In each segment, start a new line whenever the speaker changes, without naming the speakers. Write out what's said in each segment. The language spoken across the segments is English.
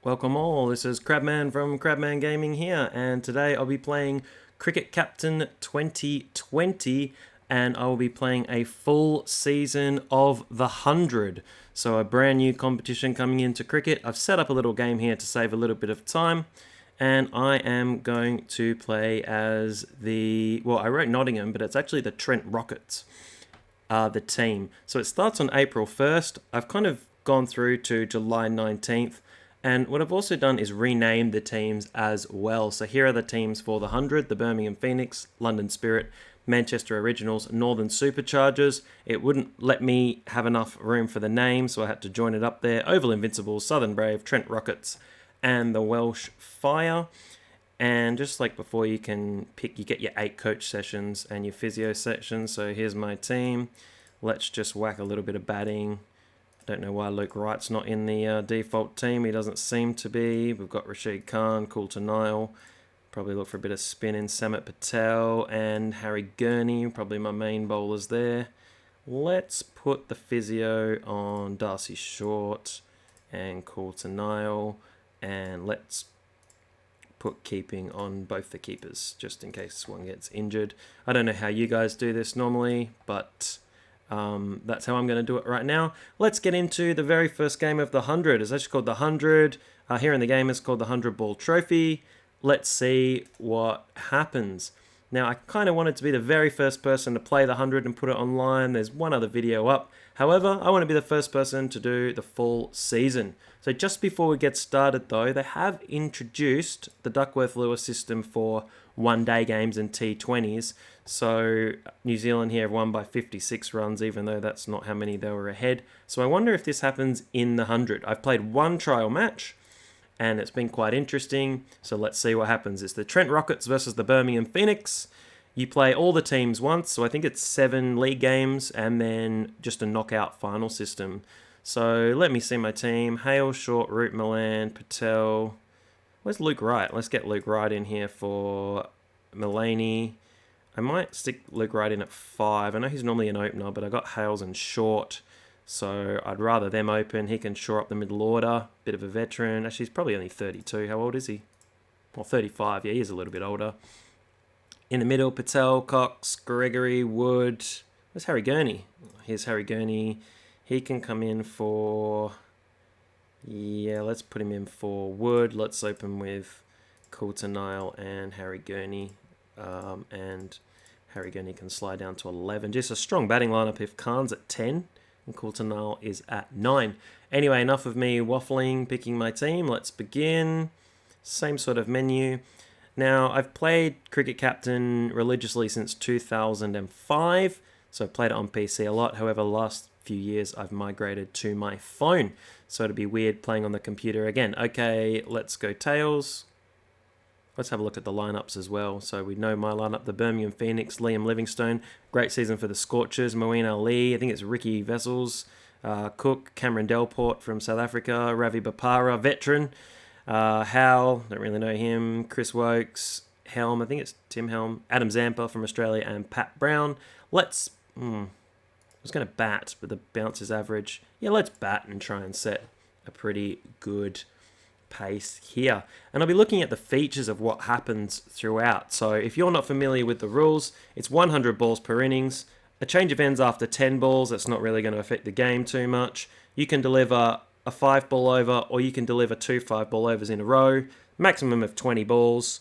Welcome all, this is Crabman from Crabman Gaming here, and today I'll be playing Cricket Captain 2020, and I will be playing a full season of the 100. So a brand new competition coming into cricket. I've set up a little game here to save a little bit of time, and I am going to play as I wrote Nottingham, but it's actually the Trent Rockets, the team. So it starts on April 1st. I've kind of gone through to July 19th. And what I've also done is rename the teams as well. So here are the teams for the 100, the Birmingham Phoenix, London Spirit, Manchester Originals, Northern Superchargers. It wouldn't let me have enough room for the name, so I had to join it up there. Oval Invincibles, Southern Brave, Trent Rockets, and the Welsh Fire. And just like before, you can pick, you get your 8 coach sessions and your physio sessions. So here's my team. Let's just whack a little bit of batting. Don't know why Luke Wright's not in the default team. He doesn't seem to be. We've got Rashid Khan, Coulter Nile. Probably look for a bit of spin in Samit Patel and Harry Gurney. Probably my main bowlers there. Let's put the physio on Darcy Short and Coulter Nile. And let's put keeping on both the keepers, just in case one gets injured. I don't know how you guys do this normally, but that's how I'm going to do it right now. Let's get into the very first game of the 100. It's actually called the 100. Here in the game, it's called the 100 Ball Trophy. Let's see what happens. Now, I kind of wanted to be the very first person to play the 100 and put it online. There's one other video up. However, I want to be the first person to do the full season. So just before we get started, though, they have introduced the Duckworth-Lewis system for one-day games and T20s. So New Zealand here have won by 56 runs, even though that's not how many they were ahead. So I wonder if this happens in the 100. I've played one trial match, and it's been quite interesting. So let's see what happens. It's the Trent Rockets versus the Birmingham Phoenix. You play all the teams once, so I think it's 7 league games, and then just a knockout final system. So let me see my team. Hale, Short, Root, Milan, Patel. Where's Luke Wright? Let's get Luke Wright in here for Mulaney. I might stick Luke Wright in at 5. I know he's normally an opener, but I got Hales and Short, so I'd rather them open. He can shore up the middle order. Bit of a veteran. Actually, he's probably only 32. How old is he? Well, 35. Yeah, he is a little bit older. In the middle, Patel, Cox, Gregory, Wood. Where's Harry Gurney? Here's Harry Gurney. He can come in for... Yeah, let's put him in for Wood. Let's open with Coulter Nile and Harry Gurney. And Harry Gurney can slide down to 11. Just a strong batting lineup if Khan's at 10 and Coulter Nile is at 9. Anyway, enough of me waffling, picking my team. Let's begin. Same sort of menu. Now, I've played Cricket Captain religiously since 2005, so I've played it on PC a lot. However, the last few years I've migrated to my phone, so it'd be weird playing on the computer again. Okay, let's go tails. Let's have a look at the lineups as well. So we know my lineup, the Birmingham Phoenix, Liam Livingstone. Great season for the Scorchers. Moeen Ali, I think it's Ricky Vessels. Cook, Cameron Delport from South Africa. Ravi Bapara, veteran. Howell, don't really know him. Chris Wokes. Helm, I think it's Tim Helm. Adam Zampa from Australia and Pat Brown. Let's... I was going to bat, but the bounce is average. Yeah, let's bat and try and set a pretty good pace here. And I'll be looking at the features of what happens throughout. So if you're not familiar with the rules, it's 100 balls per innings. A change of ends after 10 balls. That's not really going to affect the game too much. You can deliver a 5 ball over, or you can deliver 2 5-ball overs in a row. Maximum of 20 balls.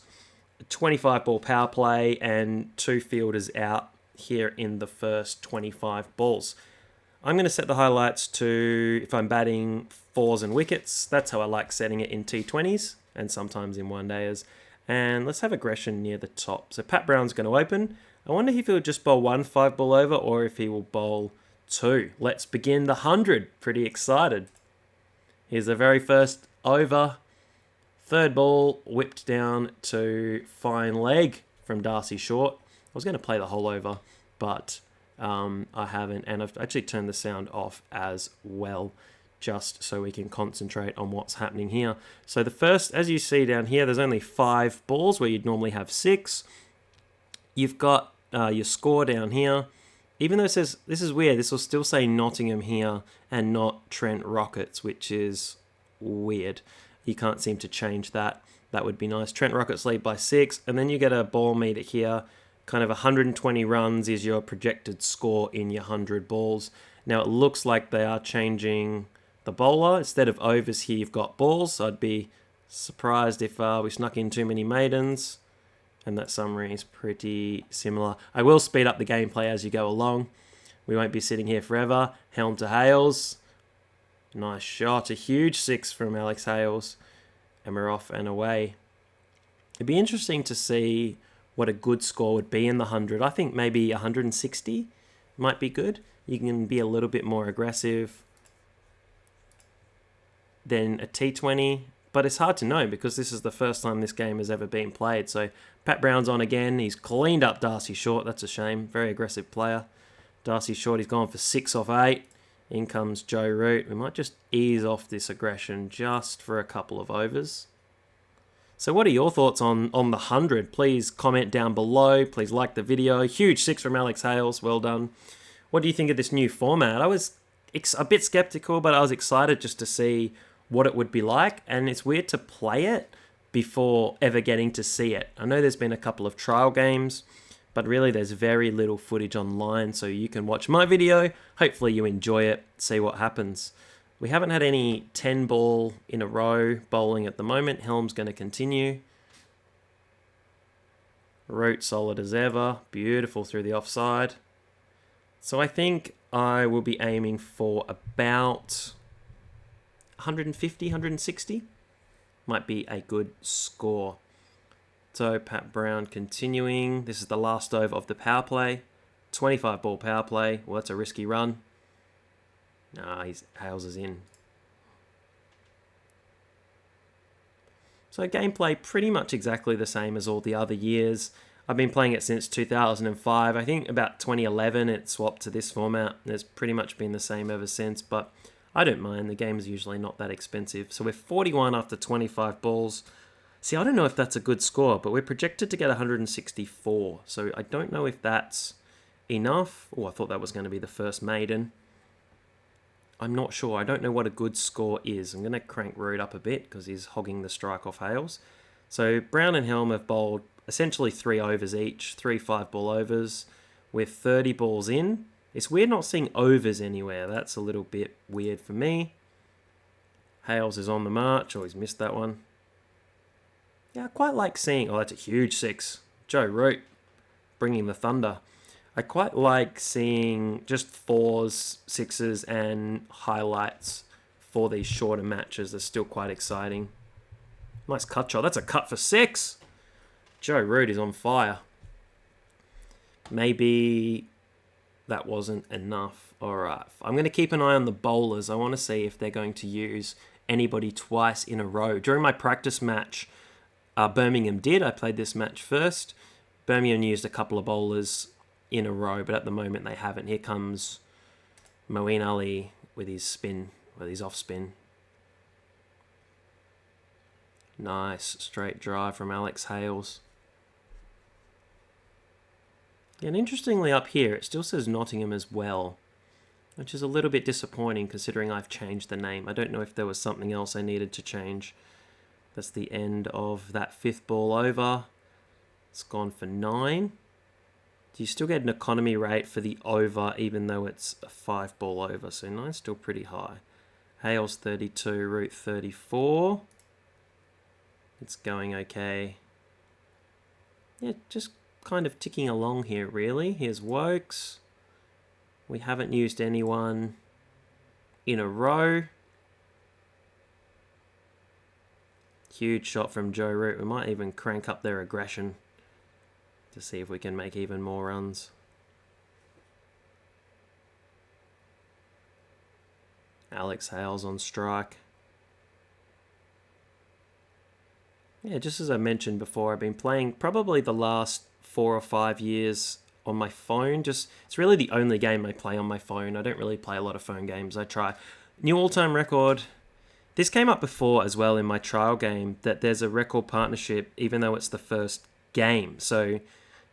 A 25 ball power play and 2 fielders out here in the first 25 balls. I'm going to set the highlights to, if I'm batting, 4s and wickets. That's how I like setting it in T20s and sometimes in one-dayers. And let's have aggression near the top. So Pat Brown's going to open. I wonder if he'll just bowl 1 5-ball over or if he will bowl 2. Let's begin the 100. Pretty excited. Here's the very first over. 3rd ball whipped down to fine leg from Darcy Short. I was going to play the whole over, but I haven't. And I've actually turned the sound off as well, just so we can concentrate on what's happening here. So the first, as you see down here, there's only 5 balls where you'd normally have 6. You've got your score down here. Even though it says, this is weird, this will still say Nottingham here and not Trent Rockets, which is weird. you can't seem to change that. That would be nice. Trent Rockets lead by 6, and then you get a ball meter here. Kind of 120 runs is your projected score in your 100 balls. Now it looks like they are changing the bowler. Instead of overs here, you've got balls. So I'd be surprised if we snuck in too many maidens. And that summary is pretty similar. I will speed up the gameplay as you go along. We won't be sitting here forever. Helm to Hales. Nice shot. A huge 6 from Alex Hales. And we're off and away. It'd be interesting to see what a good score would be in the 100. I think maybe 160 might be good. You can be a little bit more aggressive than a T20, but it's hard to know because this is the first time this game has ever been played. So Pat Brown's on again. He's cleaned up Darcy Short. That's a shame. Very aggressive player. Darcy Short, he's gone for 6 off 8. In comes Joe Root. We might just ease off this aggression just for a couple of overs. So what are your thoughts on the 100? Please comment down below. Please like the video. Huge 6 from Alex Hales. Well done. What do you think of this new format? I was a bit skeptical, but I was excited just to see what it would be like. And it's weird to play it before ever getting to see it. I know there's been a couple of trial games, but really there's very little footage online. So you can watch my video. Hopefully you enjoy it. See what happens. We haven't had any 10 ball in a row bowling at the moment. Helm's going to continue. Root solid as ever. Beautiful through the offside. So I think I will be aiming for about 150, 160. Might be a good score. So Pat Brown continuing. This is the last over of the power play. 25 ball power play. Well, that's a risky run. Nah, Hales is in. So gameplay pretty much exactly the same as all the other years. I've been playing it since 2005. I think about 2011 it swapped to this format. It's pretty much been the same ever since, but I don't mind. The game is usually not that expensive. So we're 41 after 25 balls. See, I don't know if that's a good score, but we're projected to get 164. So I don't know if that's enough. Oh, I thought that was going to be the first maiden. I'm not sure. I don't know what a good score is. I'm going to crank Root up a bit because he's hogging the strike off Hales. So Brown and Helm have bowled essentially 3 overs each, 3 5-ball overs with 30 balls in. It's weird not seeing overs anywhere. That's a little bit weird for me. Hales is on the march. Oh, he's missed that one. Yeah, I quite like seeing... Oh, that's a huge 6. Joe Root bringing the thunder. I quite like seeing just 4s, 6s, and highlights for these shorter matches. They're still quite exciting. Nice cut shot. That's a cut for 6. Joe Root is on fire. Maybe that wasn't enough. All right. I'm going to keep an eye on the bowlers. I want to see if they're going to use anybody twice in a row. During my practice match, Birmingham did. I played this match first. Birmingham used a couple of bowlers in a row, but at the moment they haven't. Here comes Moeen Ali with his spin, with his off spin. Nice straight drive from Alex Hales. Yeah, and interestingly up here it still says Nottingham as well, which is a little bit disappointing considering I've changed the name. I don't know if there was something else I needed to change. That's the end of that 5th ball over. It's gone for 9. Do you still get an economy rate for the over even though it's a 5-ball over? So 9's still pretty high. Hales 32, Root 34. It's going okay. Yeah, just kind of ticking along here really. Here's Wokes. We haven't used anyone in a row. Huge shot from Joe Root. We might even crank up their aggression to see if we can make even more runs. Alex Hales on strike. Yeah, just as I mentioned before, I've been playing probably the last 4 or 5 years on my phone. It's really the only game I play on my phone. I don't really play a lot of phone games. I try. New all-time record. This came up before as well in my trial game, that there's a record partnership even though it's the first game. So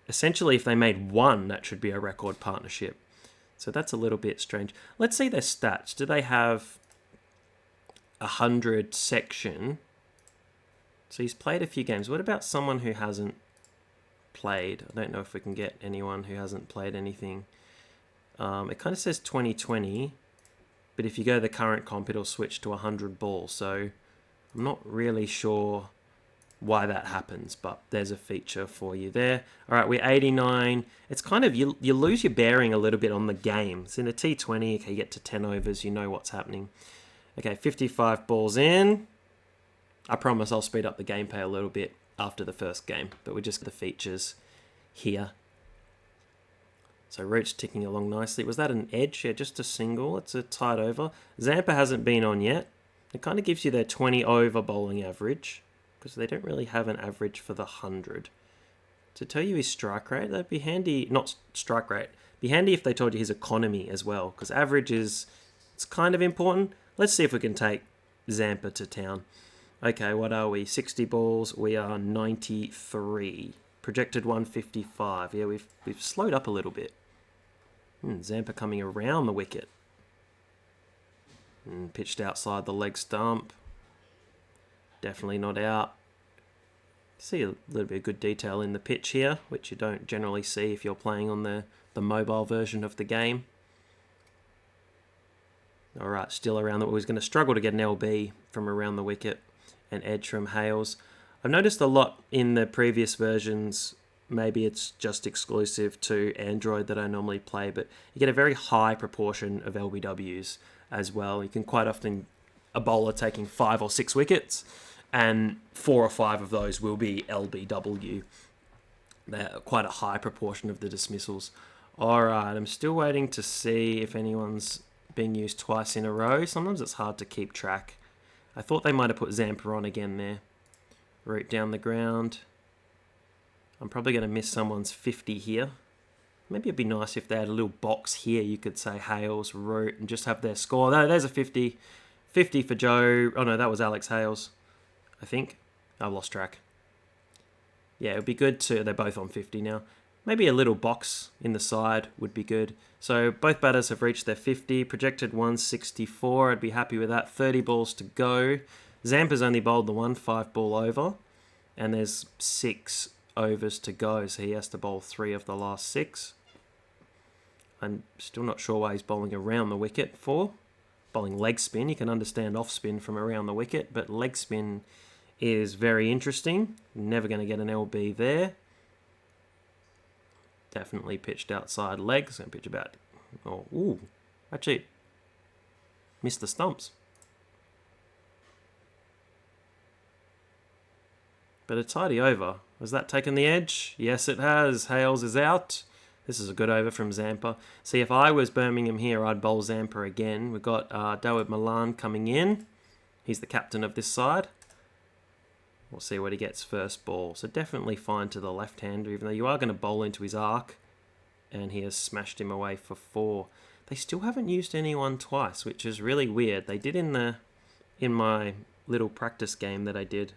essentially if they made 1, that should be a record partnership. So that's a little bit strange. Let's see their stats. Do they have 100 section So he's played a few games. What about someone who hasn't played? I don't know if we can get anyone who hasn't played anything. It kind of says 2020, but if you go to the current comp, it'll switch to 100 balls. So I'm not really sure why that happens, but there's a feature for you there. All right, we're 89. It's kind of, you lose your bearing a little bit on the game. So in a T20, okay, you get to 10 overs, you know what's happening. Okay, 55 balls in. I promise I'll speed up the gameplay a little bit after the first game, but we're just the features here. So Root's ticking along nicely. Was that an edge? Yeah, just a single. It's a tight over. Zampa hasn't been on yet. It kind of gives you their 20 over bowling average, because they don't really have an average for the 100. To tell you his strike rate, that'd be handy. Not strike rate. Be handy if they told you his economy as well, because average is, it's kind of important. Let's see if we can take Zampa to town. Okay, what are we? 60 balls. We are 93. Projected 155. Yeah, we've slowed up a little bit. Zampa coming around the wicket. Pitched outside the leg stump. Definitely not out. See a little bit of good detail in the pitch here, which you don't generally see if you're playing on the mobile version of the game. All right, still around the... He's going to struggle to get an LB from around the wicket. An edge from Hales. I've noticed a lot in the previous versions, maybe it's just exclusive to Android that I normally play, but you get a very high proportion of LBWs as well. You can quite often, a bowler taking 5 or 6 wickets, and 4 or 5 of those will be LBW. They're quite a high proportion of the dismissals. All right, I'm still waiting to see if anyone's being used twice in a row. Sometimes it's hard to keep track. I thought they might have put Zampa on again there. Root down the ground. I'm probably going to miss someone's 50 here. Maybe it'd be nice if they had a little box here. You could say Hales, Root, and just have their score. There's a 50. 50 for Joe. Oh no, that was Alex Hales, I think. I've lost track. Yeah, it would be good to... They're both on 50 now. Maybe a little box in the side would be good. So both batters have reached their 50. Projected 164. I'd be happy with that. 30 balls to go. Zampa's only bowled the 5 ball over, and there's 6 overs to go, so he has to bowl 3 of the last 6. I'm still not sure why he's bowling around the wicket for. Bowling leg spin, you can understand off spin from around the wicket, but leg spin is very interesting. Never going to get an LB there. Definitely pitched outside legs. Going to pitch about... Oh, ooh, actually missed the stumps. But a tidy over. Has that taken the edge? Yes, it has. Hales is out. This is a good over from Zampa. See, if I was Birmingham here, I'd bowl Zampa again. We've got Dawid Malan coming in. He's the captain of this side. We'll see what he gets first ball. So definitely fine to the left-hander, even though you are going to bowl into his arc. And he has smashed him away for 4. They still haven't used anyone twice, which is really weird. They did in my little practice game that I did.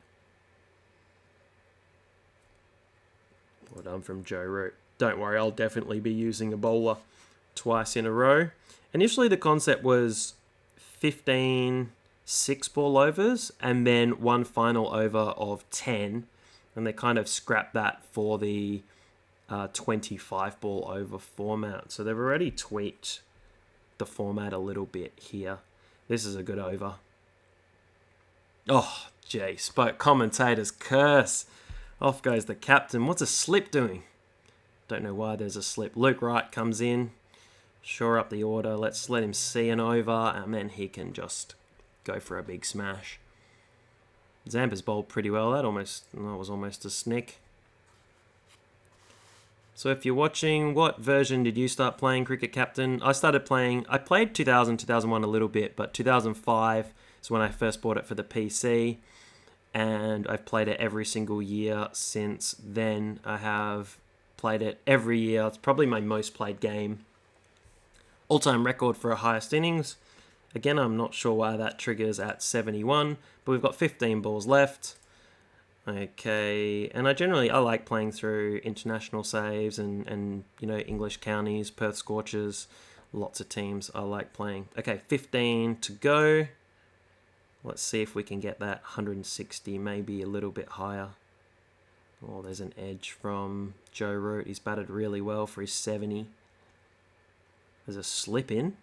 Well done from Joe Root. Don't worry, I'll definitely be using a bowler twice in a row. Initially, the concept was 15 6-ball overs and then one final over of 10. And they kind of scrapped that for the 25-ball over format. So they've already tweaked the format a little bit here. This is a good over. Oh, gee, spoke commentator's curse. Off goes the captain. What's a slip doing? Don't know why there's a slip. Luke Wright comes in. Shore up the order. Let's let him see an over, and then he can just go for a big smash. Zampa's bowled pretty well. That was almost a snick. So if you're watching, what version did you start playing Cricket Captain? I played 2000, 2001 a little bit, but 2005 is when I first bought it for the PC. And I've played it every single year since then. I have played it every year. It's probably my most played game. All-time record for a highest innings. Again, I'm not sure why that triggers at 71, but we've got 15 balls left. Okay, and I like playing through international saves and English counties, Perth Scorchers, lots of teams I like playing. Okay, 15 to go. Let's see if we can get that 160, maybe a little bit higher. Oh, there's an edge from Joe Root. He's batted really well for his 70. There's a slip in,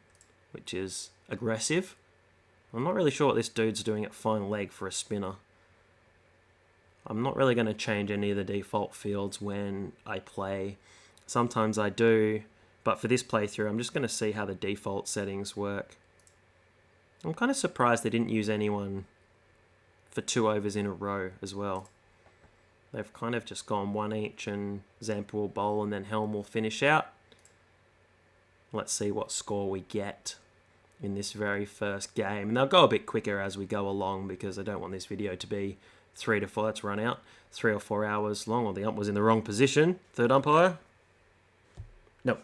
which is aggressive. I'm not really sure what this dude's doing at fine leg for a spinner. I'm not really going to change any of the default fields when I play. Sometimes I do, but for this playthrough, I'm just going to see how the default settings work. I'm kind of surprised they didn't use anyone for 2 overs in a row as well. They've kind of just gone one each, and Zampa will bowl and then Helm will finish out. Let's see what score we get in this very first game. And they'll go a bit quicker as we go along because I don't want this video to be 3 to 4. Let's run out. 3 or 4 hours long. Or the ump was in the wrong position. Third umpire. Nope.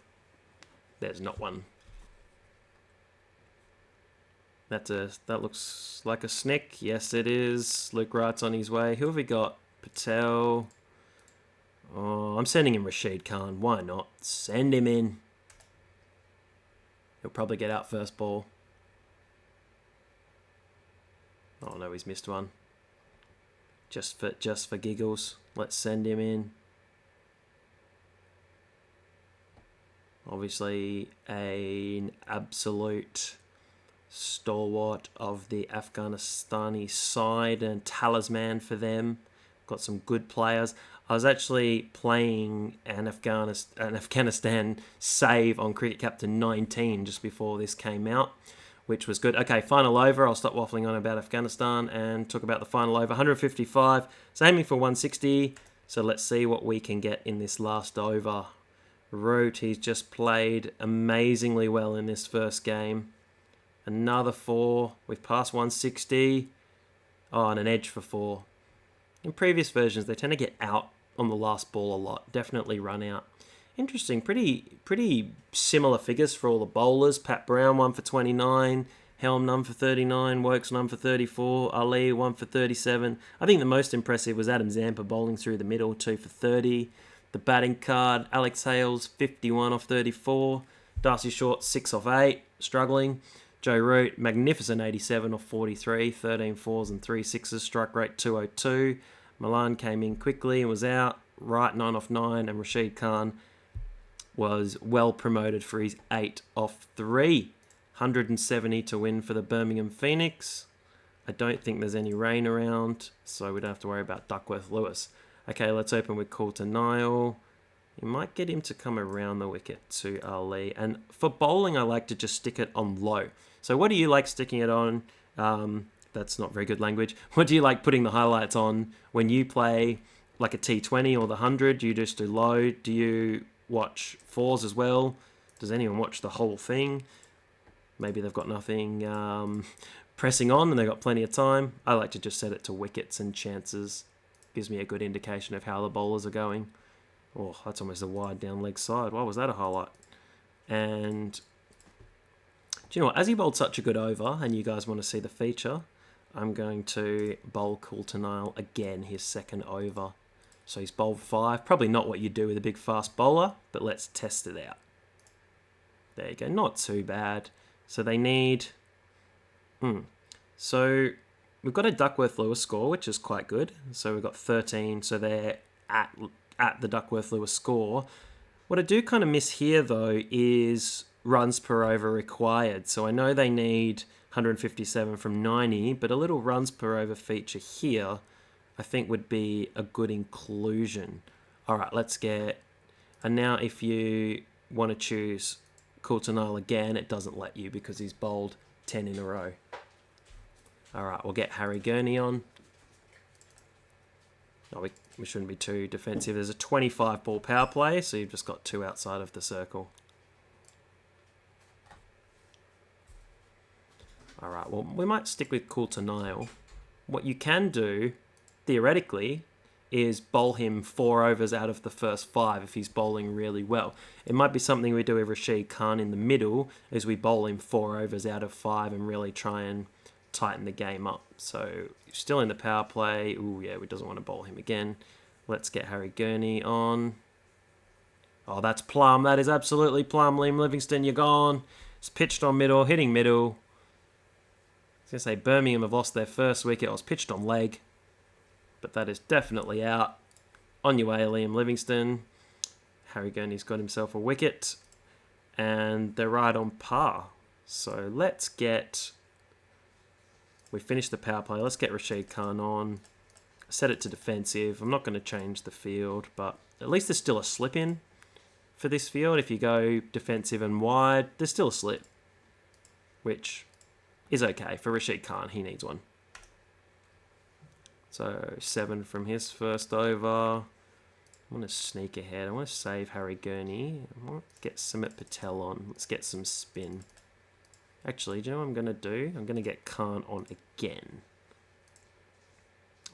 There's not one. That looks like a snick. Yes, it is. Luke Wright's on his way. Who have we got? Patel. Oh, I'm sending him Rashid Khan. Why not? Send him in. He'll probably get out first ball. Oh no, he's missed one. Just for giggles. Let's send him in. Obviously, an absolute stalwart of the Afghanistani side and talisman for them. Got some good players. I was actually playing an Afghanistan save on Cricket Captain 19 just before this came out, which was good. Okay, final over. I'll stop waffling on about Afghanistan and talk about the final over. 155. It's aiming for 160. So let's see what we can get in this last over. Root, he's just played amazingly well in this first game. Another 4. We've passed 160. Oh, and an edge for 4. In previous versions, they tend to get out on the last ball a lot. Definitely run out. Interesting. Pretty similar figures for all the bowlers. Pat Brown, 1 for 29. Helm, none for 39. Wokes, none for 34. Ali, 1 for 37. I think the most impressive was Adam Zampa bowling through the middle, 2 for 30. The batting card, Alex Hales, 51 off 34. Darcy Short, 6 off 8. Struggling. Joe Root, magnificent 87 off 43, 13 fours and 3 sixes, strike rate 202. Milan came in quickly and was out, Wright 9 off 9, and Rashid Khan was well promoted for his 8 off 3. 170 to win for the Birmingham Phoenix. I don't think there's any rain around, so we don't have to worry about Duckworth Lewis. Okay, let's open with Coulter Nile. You might get him to come around the wicket to Ali. And for bowling, I like to just stick it on low. So what do you like sticking it on? That's not very good language. What do you like putting the highlights on when you play like a T20 or the 100? Do you just do low? Do you watch 4s as well? Does anyone watch the whole thing? Maybe they've got nothing pressing on and they've got plenty of time. I like to just set it to wickets and chances. Gives me a good indication of how the bowlers are going. Oh, that's almost a wide down leg side. Why was that a highlight? And do you know what? As he bowled such a good over, and you guys want to see the feature, I'm going to bowl Coulter Nile again, his second over. So he's bowled 5. Probably not what you do with a big fast bowler, but let's test it out. There you go. Not too bad. So they need... So we've got a Duckworth Lewis score, which is quite good. So we've got 13. So they're at the Duckworth Lewis score. What I do kind of miss here, though, is runs per over required. So I know they need 157 from 90, but a little runs per over feature here I think would be a good inclusion. All right, let's get... And now if you want to choose Coulter Nile again, it doesn't let you because he's bowled 10 in a row. All right, we'll get Harry Gurney on. No, we shouldn't be too defensive. There's a 25 ball power play, so you've just got 2 outside of the circle. All right, well, we might stick with Coulter Nile. What you can do, theoretically, is bowl him 4 overs out of the first 5 if he's bowling really well. It might be something we do with Rashid Khan in the middle, is we bowl him 4 overs out of 5 and really try and tighten the game up. So still in the power play. Ooh, yeah, we doesn't want to bowl him again. Let's get Harry Gurney on. Oh, that's plum. That is absolutely plum. Liam Livingstone, you're gone. It's pitched on middle, hitting middle. I was going to say Birmingham have lost their first wicket. I was pitched on leg, but that is definitely out. On your way, Liam Livingstone. Harry Gurney's got himself a wicket, and they're right on par. So let's get... We finished the power play. Let's get Rashid Khan on. Set it to defensive. I'm not going to change the field, but at least there's still a slip in for this field. If you go defensive and wide, there's still a slip, which is okay for Rashid Khan. He needs one. So 7 from his first over. I want to sneak ahead. I want to save Harry Gurney. I want to get Sumit Patel on. Let's get some spin. Actually, do you know what I'm going to do? I'm going to get Khan on again.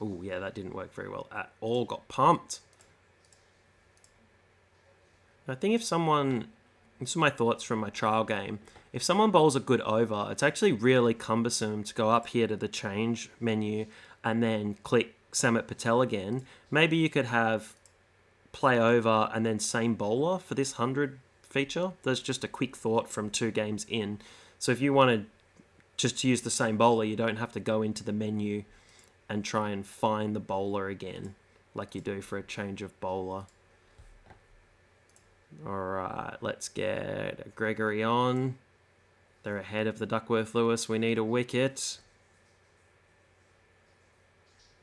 Oh, yeah, that didn't work very well at all. Got pumped. I think if someone... These are my thoughts from my trial game. If someone bowls a good over, it's actually really cumbersome to go up here to the change menu and then click Samit Patel again. Maybe you could have play over and then same bowler for this 100 feature. There's just a quick thought from 2 games in. So if you wanted just to use the same bowler, you don't have to go into the menu and try and find the bowler again like you do for a change of bowler. Alright, let's get Gregory on. They're ahead of the Duckworth-Lewis. We need a wicket.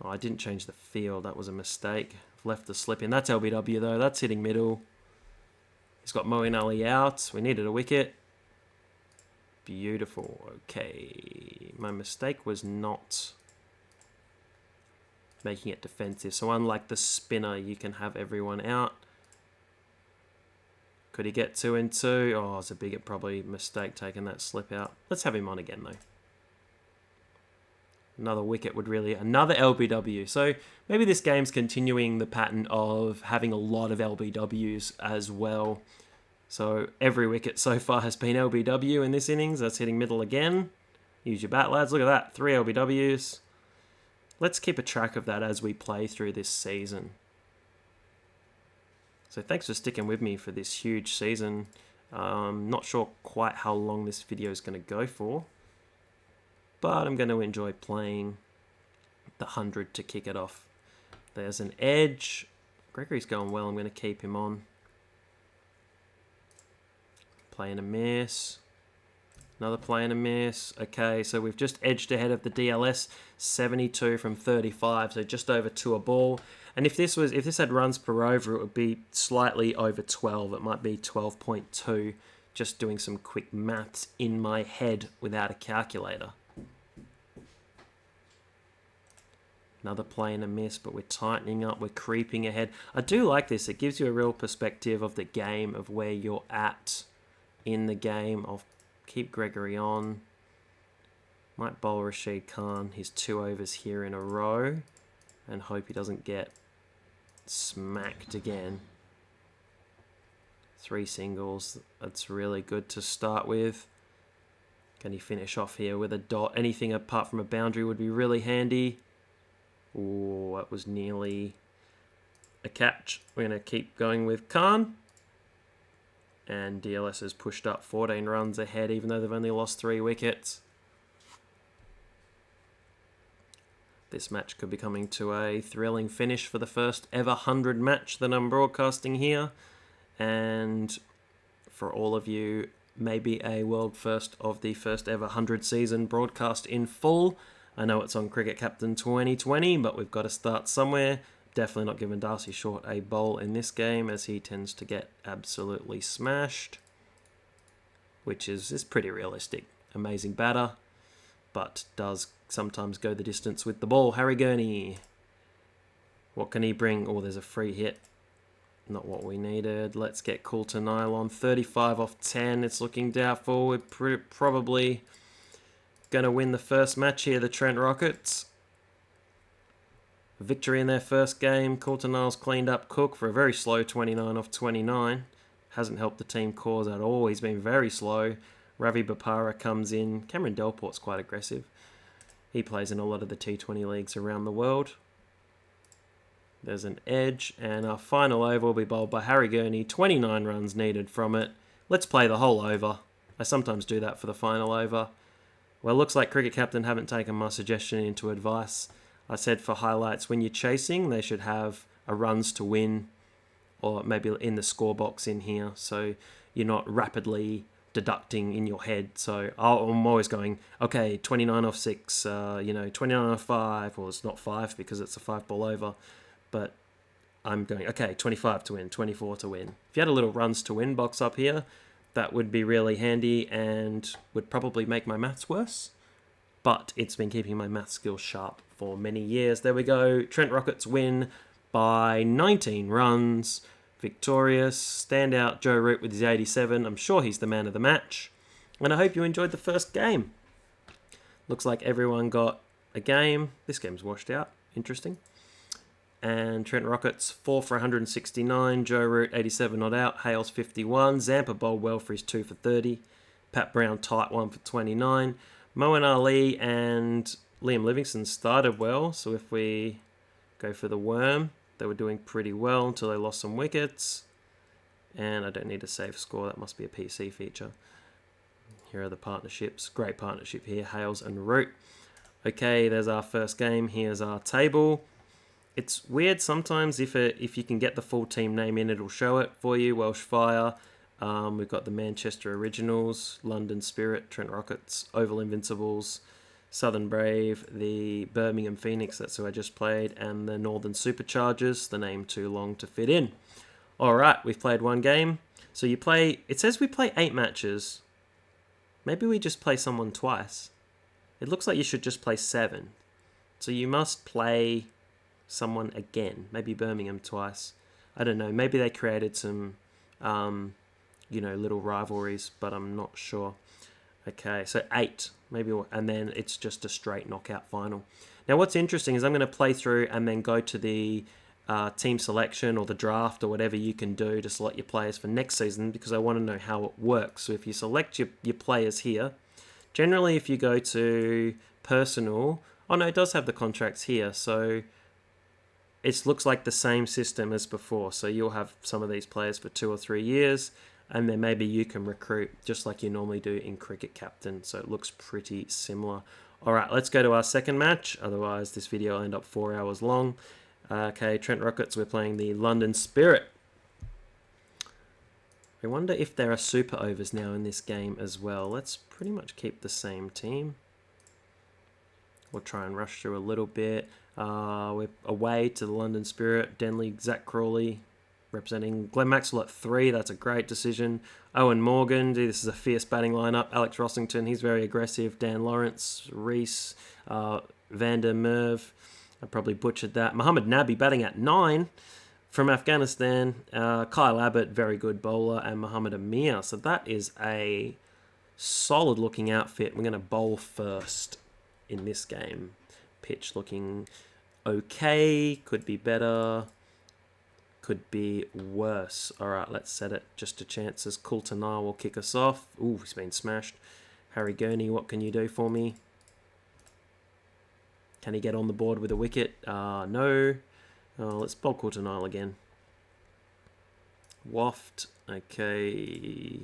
Oh, I didn't change the field. That was a mistake. I've left the slip in. That's LBW though. That's hitting middle. He's got Moeen Ali out. We needed a wicket. Beautiful. Okay. My mistake was not making it defensive. So unlike the spinner, you can have everyone out. Could he get 2 and 2? Oh, it's a big probably mistake taking that slip out. Let's have him on again though. Another wicket would really... Another LBW. So maybe this game's continuing the pattern of having a lot of LBWs as well. So every wicket so far has been LBW in this innings. That's hitting middle again. Use your bat, lads. Look at that. 3 LBWs. Let's keep a track of that as we play through this season. So thanks for sticking with me for this huge season. Not sure quite how long this video is going to go for, but I'm going to enjoy playing the 100 to kick it off. There's an edge. Gregory's going well. I'm going to keep him on. Play and a miss. Another play and a miss. Okay, so we've just edged ahead of the DLS. 72 from 35, so just over 2 a ball. And if this had runs per over, it would be slightly over 12. It might be 12.2. Just doing some quick maths in my head without a calculator. Another play and a miss, but we're tightening up. We're creeping ahead. I do like this. It gives you a real perspective of the game, of where you're at in the game. I'll keep Gregory on. Might bowl Rashid Khan his 2 overs here in a row and hope he doesn't get smacked again. 3 singles. That's really good to start with. Can he finish off here with a dot? Anything apart from a boundary would be really handy. Oh, that was nearly a catch. We're going to keep going with Khan. And DLS has pushed up 14 runs ahead, even though they've only lost 3 wickets. This match could be coming to a thrilling finish for the first ever 100 match that I'm broadcasting here. And for all of you, maybe a world first of the first ever 100 season broadcast in full. I know it's on Cricket Captain 2020, but we've got to start somewhere. Definitely not giving Darcy Short a bowl in this game, as he tends to get absolutely smashed, which is pretty realistic. Amazing batter, but does sometimes go the distance with the ball. Harry Gurney. What can he bring? Oh, there's a free hit. Not what we needed. Let's get Coulter Nylon. 35 off 10. It's looking doubtful. We're probably going to win the first match here, the Trent Rockets. Victory in their first game. Coulter Niles cleaned up Cook for a very slow 29 off 29. Hasn't helped the team cause at all. He's been very slow. Ravi Bopara comes in. Cameron Delport's quite aggressive. He plays in a lot of the T20 leagues around the world. There's an edge, and our final over will be bowled by Harry Gurney. 29 runs needed from it. Let's play the whole over. I sometimes do that for the final over. Well, it looks like Cricket Captain haven't taken my suggestion into advice. I said for highlights, when you're chasing, they should have a runs to win, or maybe in the score box in here, so you're not rapidly deducting in your head. So I'm always going, okay, 29 off 6, 29 off 5. Well, it's not 5 because it's a 5 ball over, but I'm going, okay, 25 to win, 24 to win. If you had a little runs to win box up here, that would be really handy and would probably make my maths worse. But it's been keeping my maths skills sharp for many years. There we go. Trent Rockets win by 19 runs. Victorious. Standout Joe Root with his 87. I'm sure he's the man of the match. And I hope you enjoyed the first game. Looks like everyone got a game. This game's washed out. Interesting. And Trent Rockets 4 for 169. Joe Root 87 not out. Hales 51. Zampa bowled well for his 2 for 30. Pat Brown tight 1 for 29. Moeen Ali and Liam Livingstone started well. So if we go for the worm, they were doing pretty well until they lost some wickets. And I don't need a save score. That must be a PC feature. Here are the partnerships. Great partnership here. Hales and Root. Okay, there's our first game. Here's our table. It's weird sometimes if you can get the full team name in, it'll show it for you. Welsh Fire. We've got the Manchester Originals, London Spirit, Trent Rockets, Oval Invincibles, Southern Brave, the Birmingham Phoenix, that's who I just played, and the Northern Superchargers, the name too long to fit in. Alright, we've played one game. So it says we play 8 matches. Maybe we just play someone twice. It looks like you should just play 7. So you must play someone again. Maybe Birmingham twice. I don't know. Maybe they created some, little rivalries, but I'm not sure. Okay, so 8. Maybe, and then it's just a straight knockout final. Now, what's interesting is I'm going to play through and then go to the team selection or the draft or whatever you can do to select your players for next season because I want to know how it works. So if you select your players here, generally if you go to personal, oh no, it does have the contracts here. So it looks like the same system as before. So you'll have some of these players for 2 or 3 years. And then maybe you can recruit just like you normally do in Cricket Captain. So it looks pretty similar. All right, let's go to our second match. Otherwise, this video will end up 4 hours long. Okay, Trent Rockets, we're playing the London Spirit. I wonder if there are super overs now in this game as well. Let's pretty much keep the same team. We'll try and rush through a little bit. We're away to the London Spirit. Denley, Zach Crawley, representing Glenn Maxwell at 3. That's a great decision. Owen Morgan. This is a fierce batting lineup. Alex Rossington. He's very aggressive. Dan Lawrence. Reese. Vander Merv. I probably butchered that. Muhammad Nabi batting at 9 from Afghanistan. Kyle Abbott. Very good bowler. And Muhammad Amir. So that is a solid looking outfit. We're going to bowl first in this game. Pitch looking okay. Could be better. Could be worse. All right, let's set it just to chances. Kultanar will kick us off. Ooh, he's been smashed. Harry Gurney, what can you do for me? Can he get on the board with a wicket? No. Let's bowl Kultanar again. Waft. Okay.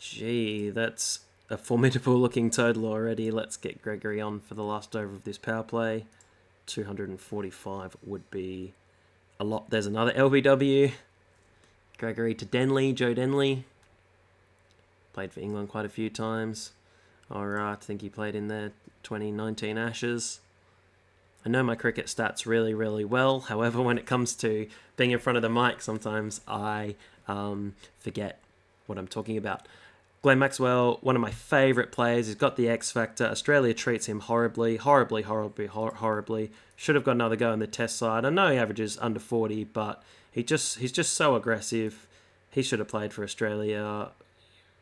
Gee, that's a formidable looking total already. Let's get Gregory on for the last over of this power play. 245 would be a lot. There's another LBW. Gregory to Denley. Joe Denley. Played for England quite a few times. Alright, I think he played in their 2019 Ashes. I know my cricket stats really, really well. However, when it comes to being in front of the mic, sometimes I forget what I'm talking about. Glenn Maxwell, one of my favourite players. He's got the X factor. Australia treats him horribly. Should have got another go in the test side. I know he averages under 40, but he's just so aggressive. He should have played for Australia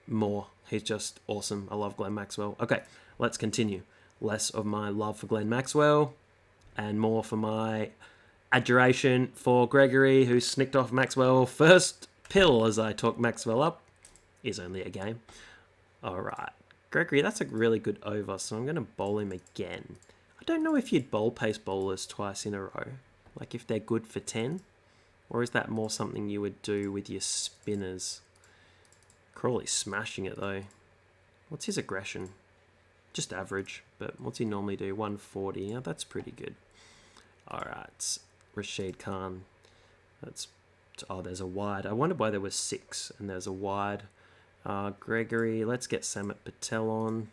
more. He's just awesome. I love Glenn Maxwell. Okay, let's continue. Less of my love for Glenn Maxwell and more for my adoration for Gregory, who snicked off Maxwell. First pill as I talk Maxwell up. Is only a game. Alright. Gregory, that's a really good over, so I'm going to bowl him again. I don't know if you'd bowl pace bowlers twice in a row. Like if they're good for 10. Or is that more something you would do with your spinners? Crawley's smashing it though. What's his aggression? just average. But what's he normally do? 140. Yeah, that's pretty good. All right, Rashid Khan. There's a wide. I wondered why there was 6 and there's a wide. Gregory. Let's get Samit Patel on.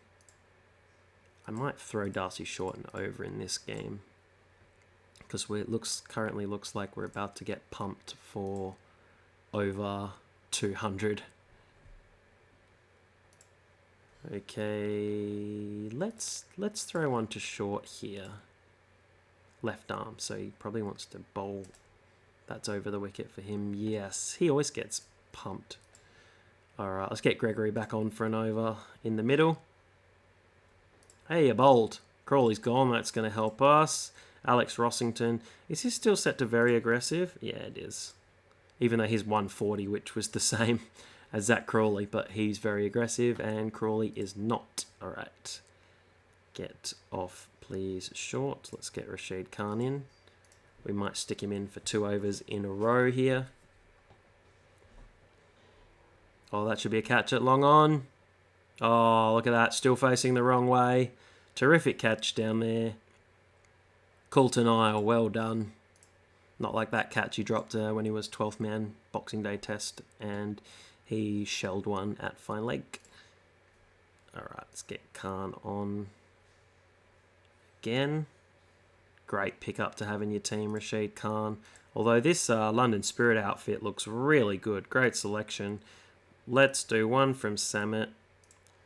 I might throw Darcy Shorten over in this game because currently looks like we're about to get pumped for over 200. Okay, let's throw one to Short here. Left arm, so he probably wants to bowl. That's over the wicket for him. Yes, he always gets pumped. All right, let's get Gregory back on for an over in the middle. Hey, you bowled. Crawley's gone. That's going to help us. Alex Rossington. Is he still set to very aggressive? Yeah, it is. Even though he's 140, which was the same as Zach Crawley, but he's very aggressive and Crawley is not. All right. Get off, please, Short. Let's get Rashid Khan in. We might stick him in for 2 overs in a row here. Oh, that should be a catch at long on. Oh, look at that. Still facing the wrong way. Terrific catch down there. Coulton Isle, well done. Not like that catch he dropped when he was 12th man Boxing Day test and he shelled one at Fine Lake. All right, let's get Khan on again. Great pickup to have in your team, Rashid Khan. Although this London Spirit outfit looks really good. Great selection. Let's do one from Samit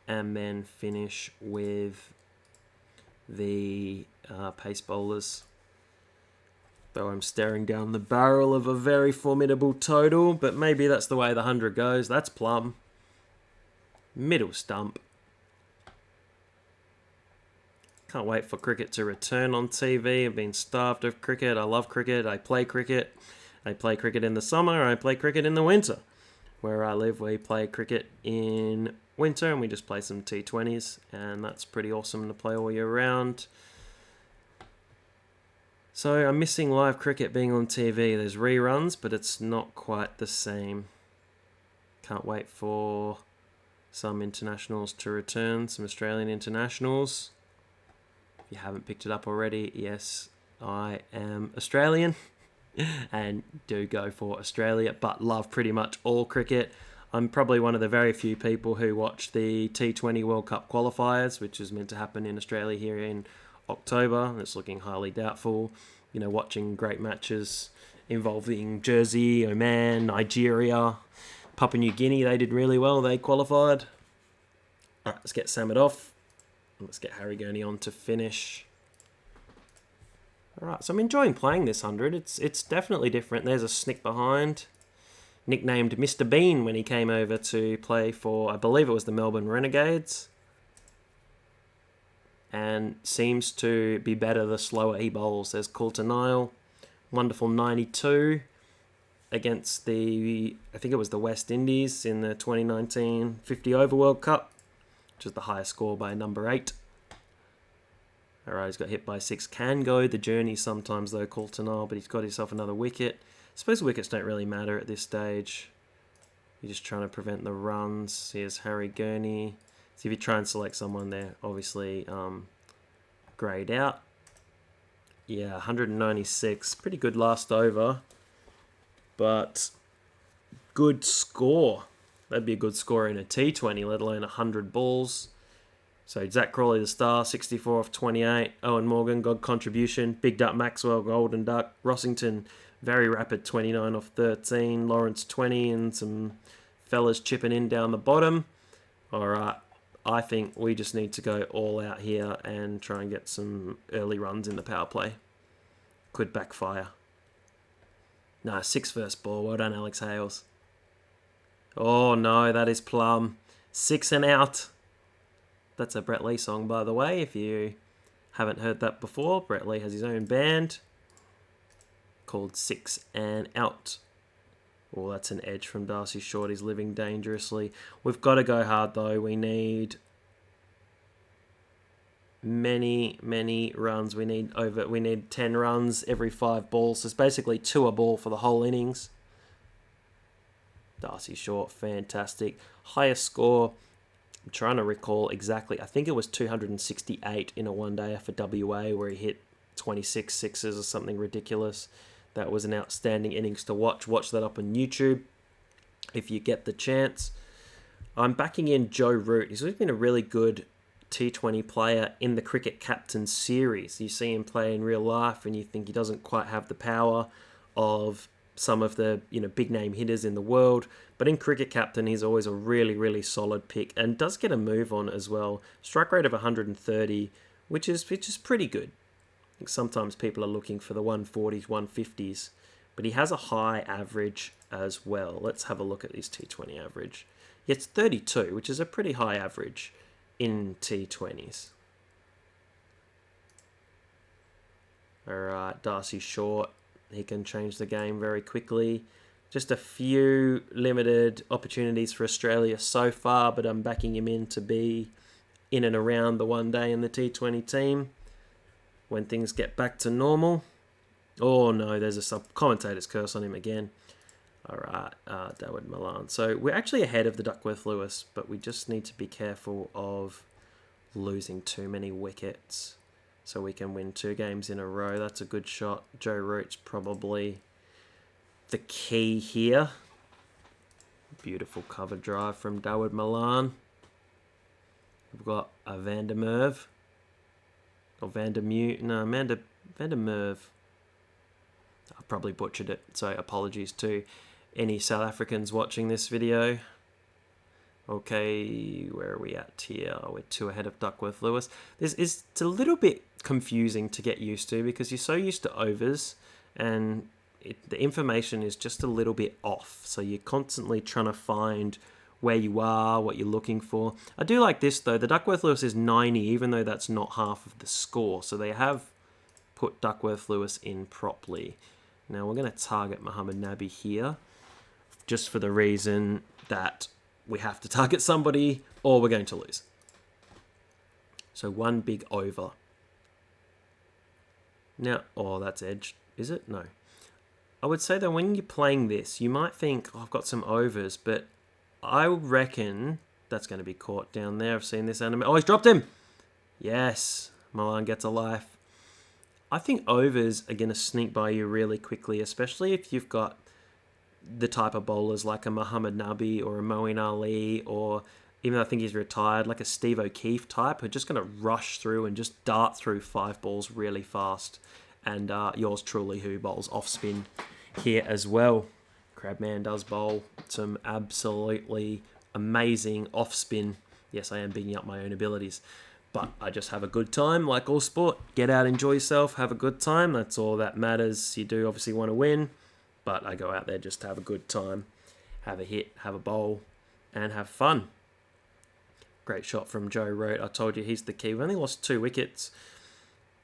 and then finish with the pace bowlers. Though I'm staring down the barrel of a very formidable total, but maybe that's the way the 100 goes. That's plum. Middle stump. Can't wait for cricket to return on TV. I've been starved of cricket. I love cricket. I play cricket. I play cricket in the summer. I play cricket in the winter. Where I live, we play cricket in winter and we just play some T20s. And that's pretty awesome to play all year round. So I'm missing live cricket being on TV. There's reruns, but it's not quite the same. Can't wait for some internationals to return, some Australian internationals. If you haven't picked it up already, yes, I am Australian and do go for Australia, but love pretty much all cricket. I'm probably one of the very few people who watch the T20 World Cup qualifiers, which is meant to happen in Australia here in October. It's looking highly doubtful. You know, watching great matches involving Jersey, Oman, Nigeria, Papua New Guinea. They did really well. They qualified. All right, let's get Samit off. Let's get Harry Gurney on to finish. All right, so I'm enjoying playing this 100. It's definitely different. There's a snick behind. Nicknamed Mr. Bean when he came over to play for, I believe it was the Melbourne Renegades. And seems to be better the slower he bowls. There's Coulton Isle, wonderful 92 against the, I think it was the West Indies in the 2019 50 over World Cup, which is the highest score by number 8. All right, he's got hit by 6. Can go the journey sometimes though, Coulton Isle, but he's got himself another wicket. I suppose wickets don't really matter at this stage. You're just trying to prevent the runs. Here's Harry Gurney. So if you try and select someone there, obviously grayed out. Yeah, 196. Pretty good last over. But good score. That'd be a good score in a T20, let alone 100 balls. So Zach Crawley, the star, 64 off 28. Owen Morgan, God contribution. Big Duck Maxwell, Golden Duck. Rossington, very rapid, 29 off 13. Lawrence, 20, and some fellas chipping in down the bottom. All right. I think we just need to go all out here and try and get some early runs in the power play. Could backfire. No, 6 first ball. Well done, Alex Hales. Oh, no, that is plum. 6 and out. That's a Brett Lee song, by the way, if you haven't heard that before. Brett Lee has his own band called 6 and Out. Well, that's an edge from Darcy Short. He's living dangerously. We've got to go hard, though. We need many runs. We need 10 runs every 5 balls. So it's basically 2 a ball for the whole innings. Darcy Short, fantastic. Highest score I'm trying to recall exactly. I think it was 268 in a one-dayer for WA where he hit 26 sixes or something ridiculous. That was an outstanding innings to watch. Watch that up on YouTube if you get the chance. I'm backing in Joe Root. He's always been a really good T20 player in the Cricket Captain series. You see him play in real life and you think he doesn't quite have the power of some of the big name hitters in the world, but in Cricket Captain he's always a really, really solid pick and does get a move on as well. Strike rate of 130, which is pretty good. I think sometimes people are looking for the 140s, 150s, but he has a high average as well. Let's have a look at his T20 average. It's 32, which is a pretty high average in T20s. Alright, Darcy Short. He can change the game very quickly. Just a few limited opportunities for Australia so far, but I'm backing him in to be in and around the one day in the T20 team when things get back to normal. Oh no, there's a commentator's curse on him again. Alright, Dawood Malan. So we're actually ahead of the Duckworth-Lewis, but we just need to be careful of losing too many wickets so we can win 2 games in a row. That's a good shot. Joe Root's probably the key here. Beautiful cover drive from Dawood Malan. We've got a Vandermerve. Or Vandermew. No, Vandermerve. I probably butchered it, so apologies to any South Africans watching this video. Okay, where are we at here? We're 2 ahead of Duckworth-Lewis. It's a little bit confusing to get used to because you're so used to overs and the information is just a little bit off. So you're constantly trying to find where you are, what you're looking for. I do like this though. The Duckworth-Lewis is 90, even though that's not half of the score. So they have put Duckworth-Lewis in properly. Now we're going to target Mohamed Nabi here just for the reason that we have to target somebody or we're going to lose. So 1 big over. Now, oh, that's edge. Is it? No. I would say that when you're playing this, you might think, oh, I've got some overs, but I reckon that's going to be caught down there. I've seen this anime. Oh, he's dropped him. Yes. Malan gets a life. I think overs are going to sneak by you really quickly, especially if you've got the type of bowlers like a Muhammad Nabi or a Moeen Ali, or even though I think he's retired, like a Steve O'Keefe type, who are just going to rush through and just dart through 5 balls really fast. And yours truly, who bowls off spin here as well. Crabman does bowl some absolutely amazing off spin. Yes, I am bigging up my own abilities. But I just have a good time, like all sport. Get out, enjoy yourself, have a good time. That's all that matters. You do obviously want to win, but I go out there just to have a good time, have a hit, have a bowl, and have fun. Great shot from Joe Root. I told you he's the key. We only lost 2 wickets.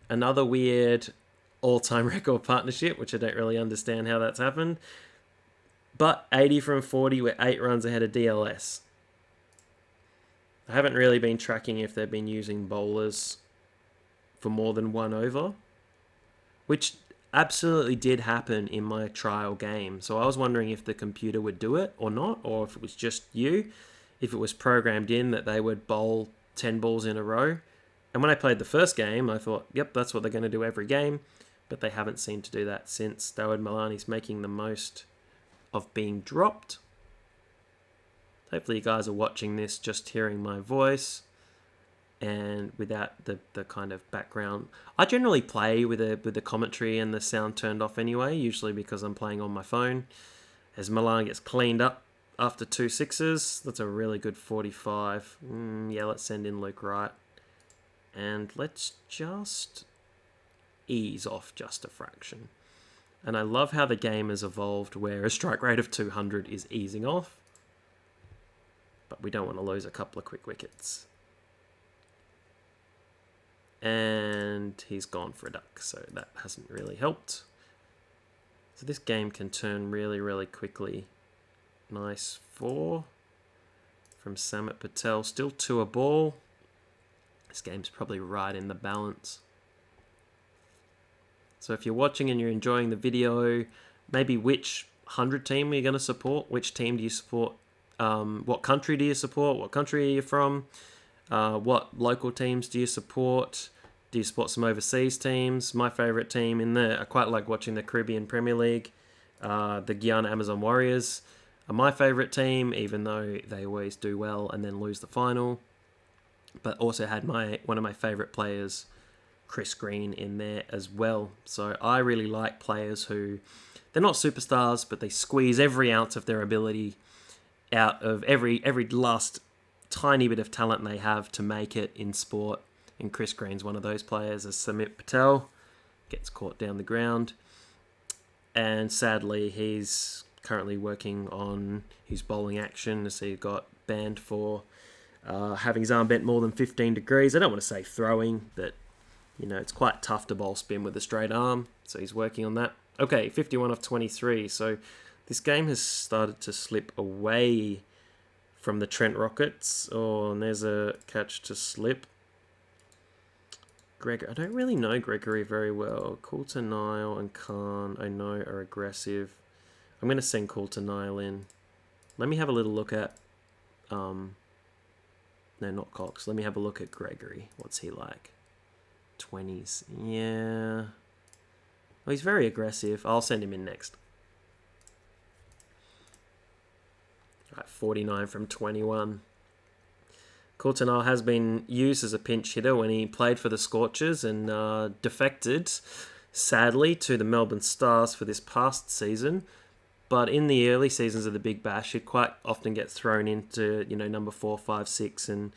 Another weird all-time record partnership, which I don't really understand how that's happened. But 80 from 40, we're 8 runs ahead of DLS. I haven't really been tracking if they've been using bowlers for more than 1 over, which absolutely did happen in my trial game. So I was wondering if the computer would do it or not, or if it was just you, if it was programmed in that they would bowl 10 balls in a row. And when I played the first game, I thought, yep, that's what they're going to do every game. But they haven't seemed to do that since. Dawood Malani's making the most of being dropped. Hopefully you guys are watching this just hearing my voice and without the kind of background. I generally play with the commentary and the sound turned off anyway, usually because I'm playing on my phone. As Malan gets cleaned up after 2 sixes, that's a really good 45. Yeah, let's send in Luke Wright. And let's just ease off just a fraction. And I love how the game has evolved where a strike rate of 200 is easing off. But we don't want to lose a couple of quick wickets. And he's gone for a duck, so that hasn't really helped. So this game can turn really, really quickly. Nice 4 from Samit Patel. Still 2 a ball. This game's probably right in the balance. So if you're watching and you're enjoying the video, maybe which 100 team are you going to support? Which team do you support What country do you support? What country are you from? What local teams do you support? Do you support some overseas teams? My favourite team in there, I quite like watching the Caribbean Premier League. The Guyana Amazon Warriors are my favourite team, even though they always do well and then lose the final. But also had one of my favourite players, Chris Green, in there as well. So I really like players who, they're not superstars, but they squeeze every ounce of their ability out of every last tiny bit of talent they have to make it in sport. And Chris Green's one of those players, as Samit Patel gets caught down the ground. And sadly, he's currently working on his bowling action, as he got banned for having his arm bent more than 15 degrees. I don't want to say throwing, but, it's quite tough to bowl spin with a straight arm. So he's working on that. Okay, 51 off 23. So this game has started to slip away from the Trent Rockets. Oh, and there's a catch to slip. I don't really know Gregory very well. Coulter, Nile, and Khan, I know, are aggressive. I'm going to send Coulter, Nile in. Let me have a little look at... no, not Cox. Let me have a look at Gregory. What's he like? 20s. Yeah. Well, he's very aggressive. I'll send him in next. Right, 49 from 21. Coulter has been used as a pinch hitter when he played for the Scorchers and defected, sadly, to the Melbourne Stars for this past season. But in the early seasons of the Big Bash, he'd quite often get thrown into, number 4, 5, 6 and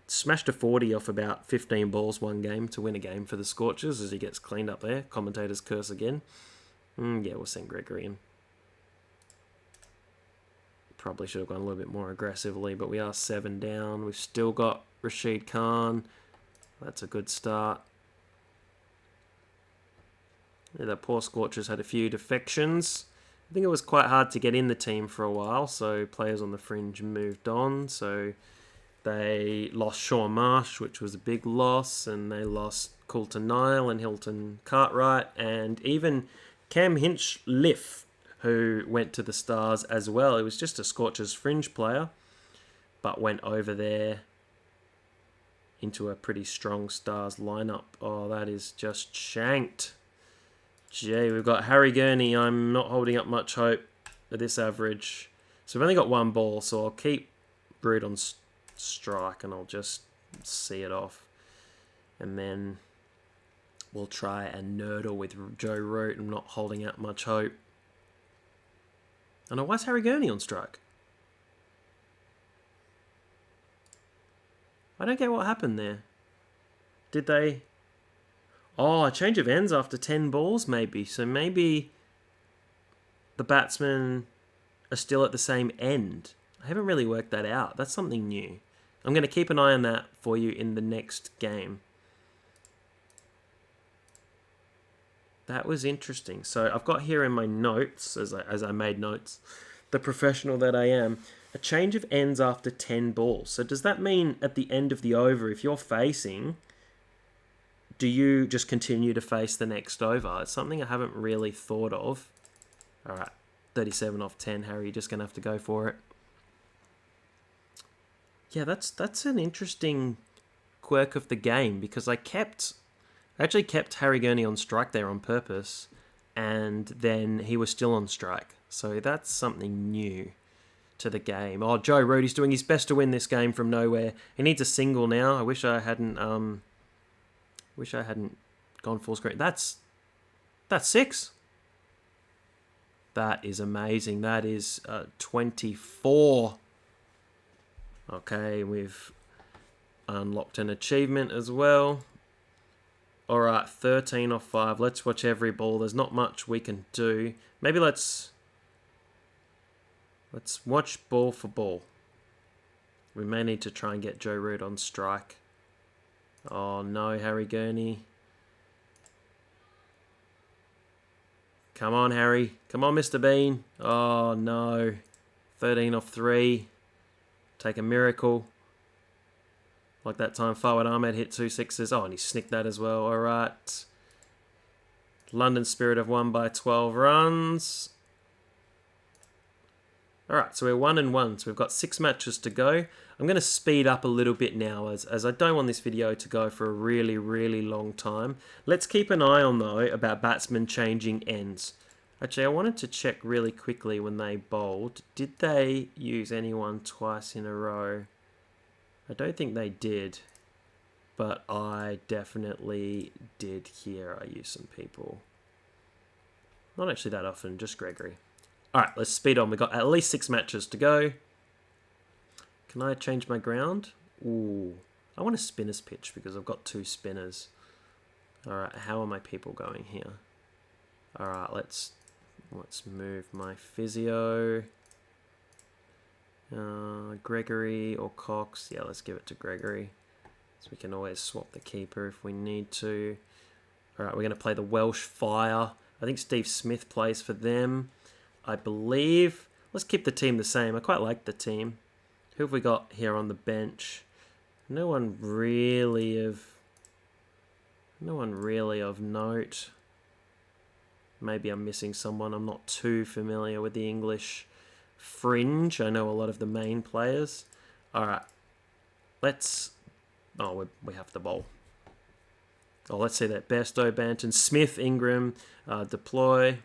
smashed a 40 off about 15 balls one game to win a game for the Scorchers as he gets cleaned up there. Commentators curse again. Yeah, we'll send Gregory in. Probably should have gone a little bit more aggressively, but we are 7 down. We've still got Rashid Khan. That's a good start. Yeah, the poor Scorchers had a few defections. I think it was quite hard to get in the team for a while, so players on the fringe moved on. So they lost Shaun Marsh, which was a big loss, and they lost Coulter Nile and Hilton Cartwright, and even Cam Hinch-Liff, who went to the Stars as well. It was just a Scorchers fringe player, but went over there into a pretty strong Stars lineup. Oh, that is just shanked. Gee, we've got Harry Gurney. I'm not holding up much hope at this average. So we've only got one ball, so I'll keep Brood on strike and I'll just see it off. And then we'll try a nerdle with Joe Root. I'm not holding out much hope. I know, why is Harry Gurney on strike? I don't get what happened there. Did they... Oh, a change of ends after 10 balls, maybe. So maybe the batsmen are still at the same end. I haven't really worked that out. That's something new. I'm going to keep an eye on that for you in the next game. That was interesting. So I've got here in my notes, as I made notes, the professional that I am, a change of ends after 10 balls. So does that mean at the end of the over, if you're facing, do you just continue to face the next over? It's something I haven't really thought of. All right, 37 off 10, Harry. You're just going to have to go for it. Yeah, that's an interesting quirk of the game, because I actually kept Harry Gurney on strike there on purpose, and then he was still on strike. So that's something new to the game. Oh, Joe Root's doing his best to win this game from nowhere. He needs a single now. I wish I hadn't gone full screen. That's 6. That is amazing. That is 24. Okay, we've unlocked an achievement as well. All right, 13 off 5. Let's watch every ball. There's not much we can do. Maybe let's watch ball for ball. We may need to try and get Joe Root on strike. Oh no, Harry Gurney. Come on, Harry. Come on, Mr. Bean. Oh no. 13 off 3. Take a miracle. Like that time Fawad Ahmed hit 2 sixes. Oh, and he snicked that as well. All right. London Spirit have won by 12 runs. Alright, so we're 1-1, so we've got 6 matches to go. I'm going to speed up a little bit now as I don't want this video to go for a really, really long time. Let's keep an eye on, though, about batsmen changing ends. Actually, I wanted to check really quickly when they bowled. Did they use anyone twice in a row? I don't think they did, but I definitely did hear I used some people. Not actually that often, just Gregory. Alright, let's speed on. We've got at least 6 matches to go. Can I change my ground? Ooh, I want a spinner's pitch because I've got 2 spinners. Alright, how are my people going here? Alright, let's move my physio. Gregory or Cox. Yeah, let's give it to Gregory. So we can always swap the keeper if we need to. Alright, we're going to play the Welsh Fire. I think Steve Smith plays for them. I believe. Let's keep the team the same. I quite like the team. Who have we got here on the bench? No one really of note. Maybe I'm missing someone. I'm not too familiar with the English fringe. I know a lot of the main players. Alright. Let's... Oh, we have to bowl. Oh, let's see that. Bairstow, Banton, Smith, Ingram, deploy.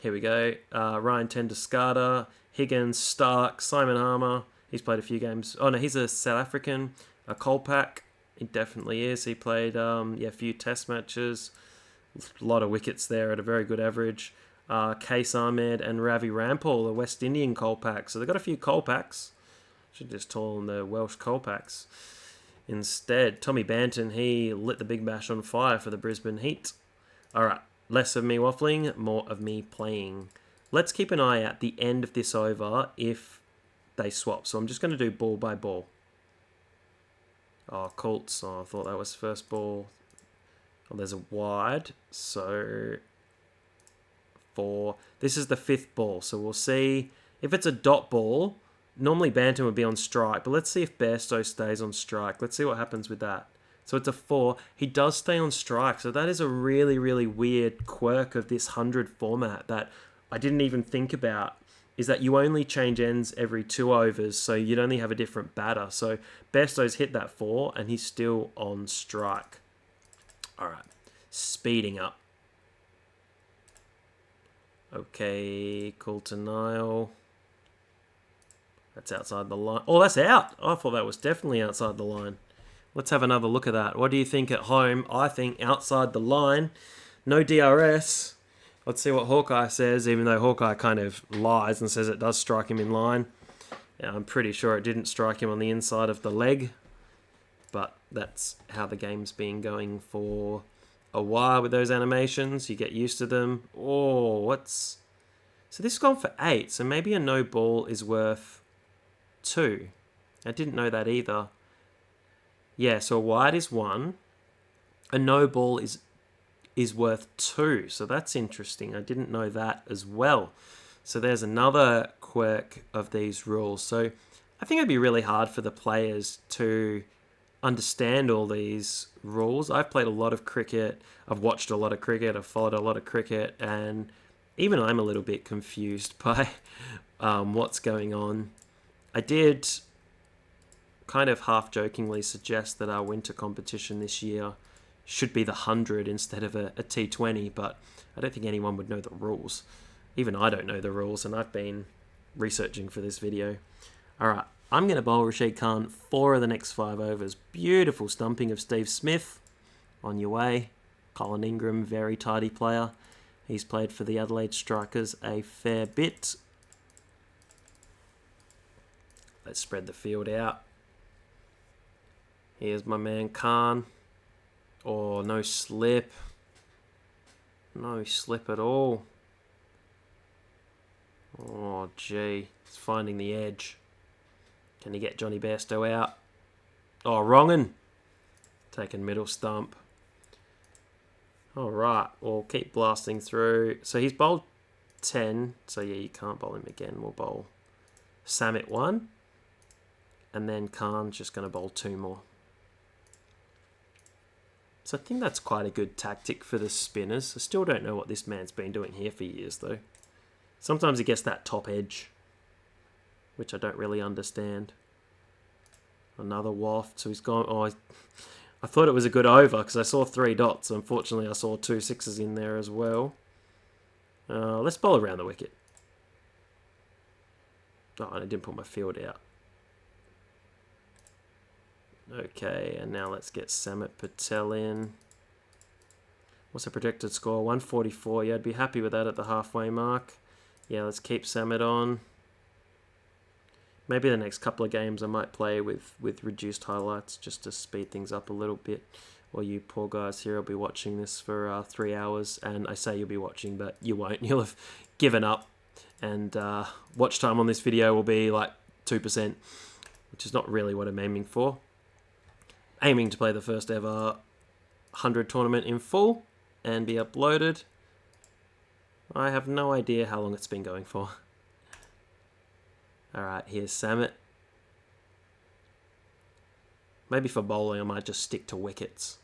Here we go. Ryan Tenduscarter, Higgins, Stark, Simon Harmer. He's played a few games. Oh, no, he's a South African. Kolpak. He definitely is. He played a few test matches. A lot of wickets there at a very good average. Case Ahmed and Ravi Rampal, the West Indian Kolpak. So they've got a few Kolpaks. Should just call them the Welsh Kolpaks. Instead, Tommy Banton, he lit the Big Bash on fire for the Brisbane Heat. Alright, less of me waffling, more of me playing. Let's keep an eye out the end of this over if they swap. So I'm just going to do ball by ball. Oh, Colts. Oh, I thought that was first ball. Oh, there's a wide. So 4. This is the 5th ball. So we'll see if it's a dot ball. Normally Banton would be on strike, but let's see if Bairstow stays on strike. Let's see what happens with that. So it's a 4. He does stay on strike. So that is a really, really weird quirk of this 100 format that I didn't even think about, is that you only change ends every 2 overs, so you'd only have a different batter. So Bairstow's hit that 4, and he's still on strike. All right, speeding up. Okay, Coulter Nile. That's outside the line. Oh, that's out. I thought that was definitely outside the line. Let's have another look at that. What do you think at home? I think outside the line. No DRS. Let's see what Hawkeye says, even though Hawkeye kind of lies and says it does strike him in line. Yeah, I'm pretty sure it didn't strike him on the inside of the leg. But that's how the game's been going for a while with those animations. You get used to them. Oh, what's... So this has gone for 8. So maybe a no ball is worth 2. I didn't know that either. Yeah, so a wide is 1. A no ball is worth 2. So that's interesting. I didn't know that as well. So there's another quirk of these rules. So I think it'd be really hard for the players to understand all these rules. I've played a lot of cricket. I've watched a lot of cricket. I've followed a lot of cricket. And even I'm a little bit confused by what's going on. I did kind of half-jokingly suggest that our winter competition this year should be the 100 instead of a T20, but I don't think anyone would know the rules. Even I don't know the rules, and I've been researching for this video. Alright, I'm going to bowl Rashid Khan 4 of the next 5 overs. Beautiful stumping of Steve Smith. On your way. Colin Ingram, very tidy player. He's played for the Adelaide Strikers a fair bit. Let's spread the field out. Here's my man Khan. Oh, no slip. No slip at all. Oh, gee. He's finding the edge. Can he get Johnny Bairstow out? Oh, wrongin'. Taking middle stump. Alright, we'll keep blasting through. So he's bowled 10. So yeah, you can't bowl him again. We'll bowl Sam at 1. And then Khan's just going to bowl 2 more. So I think that's quite a good tactic for the spinners. I still don't know what this man's been doing here for years, though. Sometimes he gets that top edge. which I don't really understand. Another waft, so he's gone. Oh, I thought it was a good over because I saw 3 dots. Unfortunately, I saw 2 sixes in there as well. Let's bowl around the wicket. Oh, and I didn't put my field out. Okay, and now let's get Samit Patel in. What's the projected score? 144. Yeah, I'd be happy with that at the halfway mark. Yeah, let's keep Samit on. Maybe the next couple of games I might play with reduced highlights just to speed things up a little bit. While you poor guys here will be watching this for 3 hours. And I say you'll be watching, but you won't. You'll have given up. And watch time on this video will be like 2%, which is not really what I'm aiming for. Aiming to play the first ever 100 tournament in full and be uploaded. I have no idea how long it's been going for. Alright, here's Samit. Maybe for bowling I might just stick to wickets.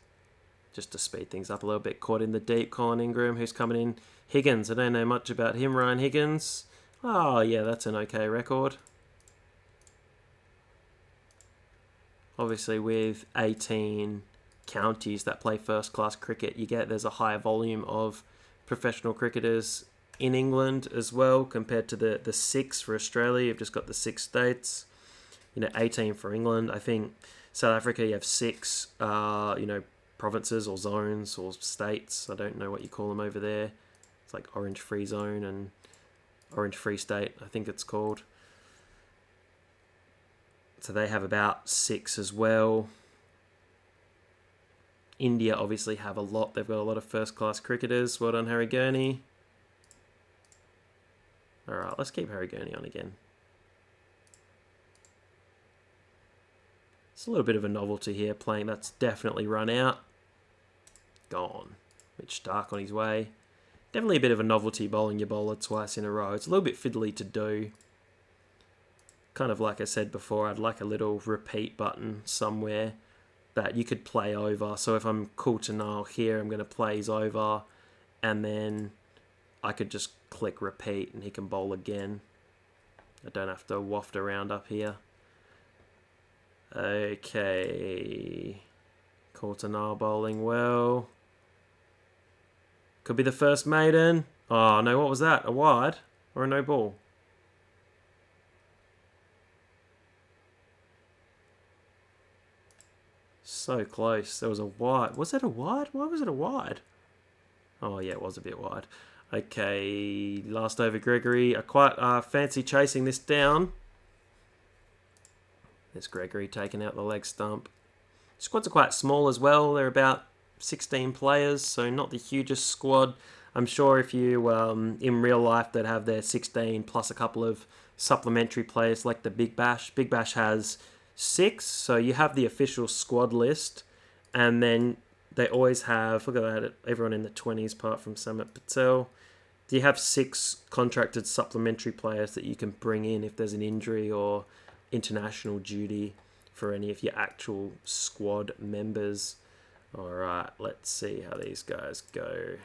Just to speed things up a little bit. Caught in the deep, Colin Ingram, who's coming in. Higgins, I don't know much about him. Ryan Higgins. Oh yeah, that's an okay record. Obviously with 18 counties that play first class cricket, there's a higher volume of professional cricketers in England as well compared to the 6 for Australia. You've just got the 6 states. 18 for England. I think South Africa you have 6 provinces or zones or states. I don't know what you call them over there. It's like Orange Free Zone and Orange Free State, I think it's called. So they have about 6 as well. India obviously have a lot. They've got a lot of first-class cricketers. Well done, Harry Gurney. Alright, let's keep Harry Gurney on again. It's a little bit of a novelty here playing. That's definitely run out. Gone. Mitch Stark on his way. Definitely a bit of a novelty bowling your bowler twice in a row. It's a little bit fiddly to do. Kind of like I said before, I'd like a little repeat button somewhere that you could play over. So if I'm cool to Nile here, I'm going to play his over, and then I could just click repeat and he can bowl again. I don't have to waft around up here. Okay. Cool to Nile bowling well. Could be the first maiden. Oh no, what was that? A wide or a no ball? So close. There was a wide. Was it a wide? Why was it a wide? Oh yeah, it was a bit wide. Okay, last over Gregory. I quite fancy chasing this down. There's Gregory taking out the leg stump. Squads are quite small as well. They're about 16 players, so not the hugest squad. I'm sure if you, in real life, that have their 16 plus a couple of supplementary players like the Big Bash. Big Bash has 6, so you have the official squad list, and then they always have, look at that, everyone in the 20s apart from Samit Patel. Do you have 6 contracted supplementary players that you can bring in if there's an injury or international duty for any of your actual squad members? Alright, let's see how these guys go.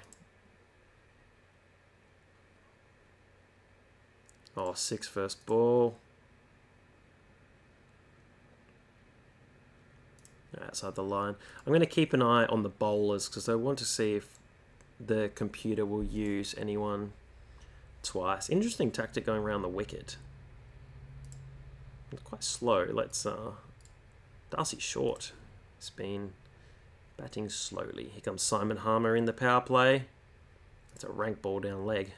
Oh, 6 first ball. Outside the line. I'm going to keep an eye on the bowlers because I want to see if the computer will use anyone twice. Interesting tactic going around the wicket. It's quite slow. Let's Darcy Short has been batting slowly. Here comes Simon Harmer in the power play. It's a rank ball down leg.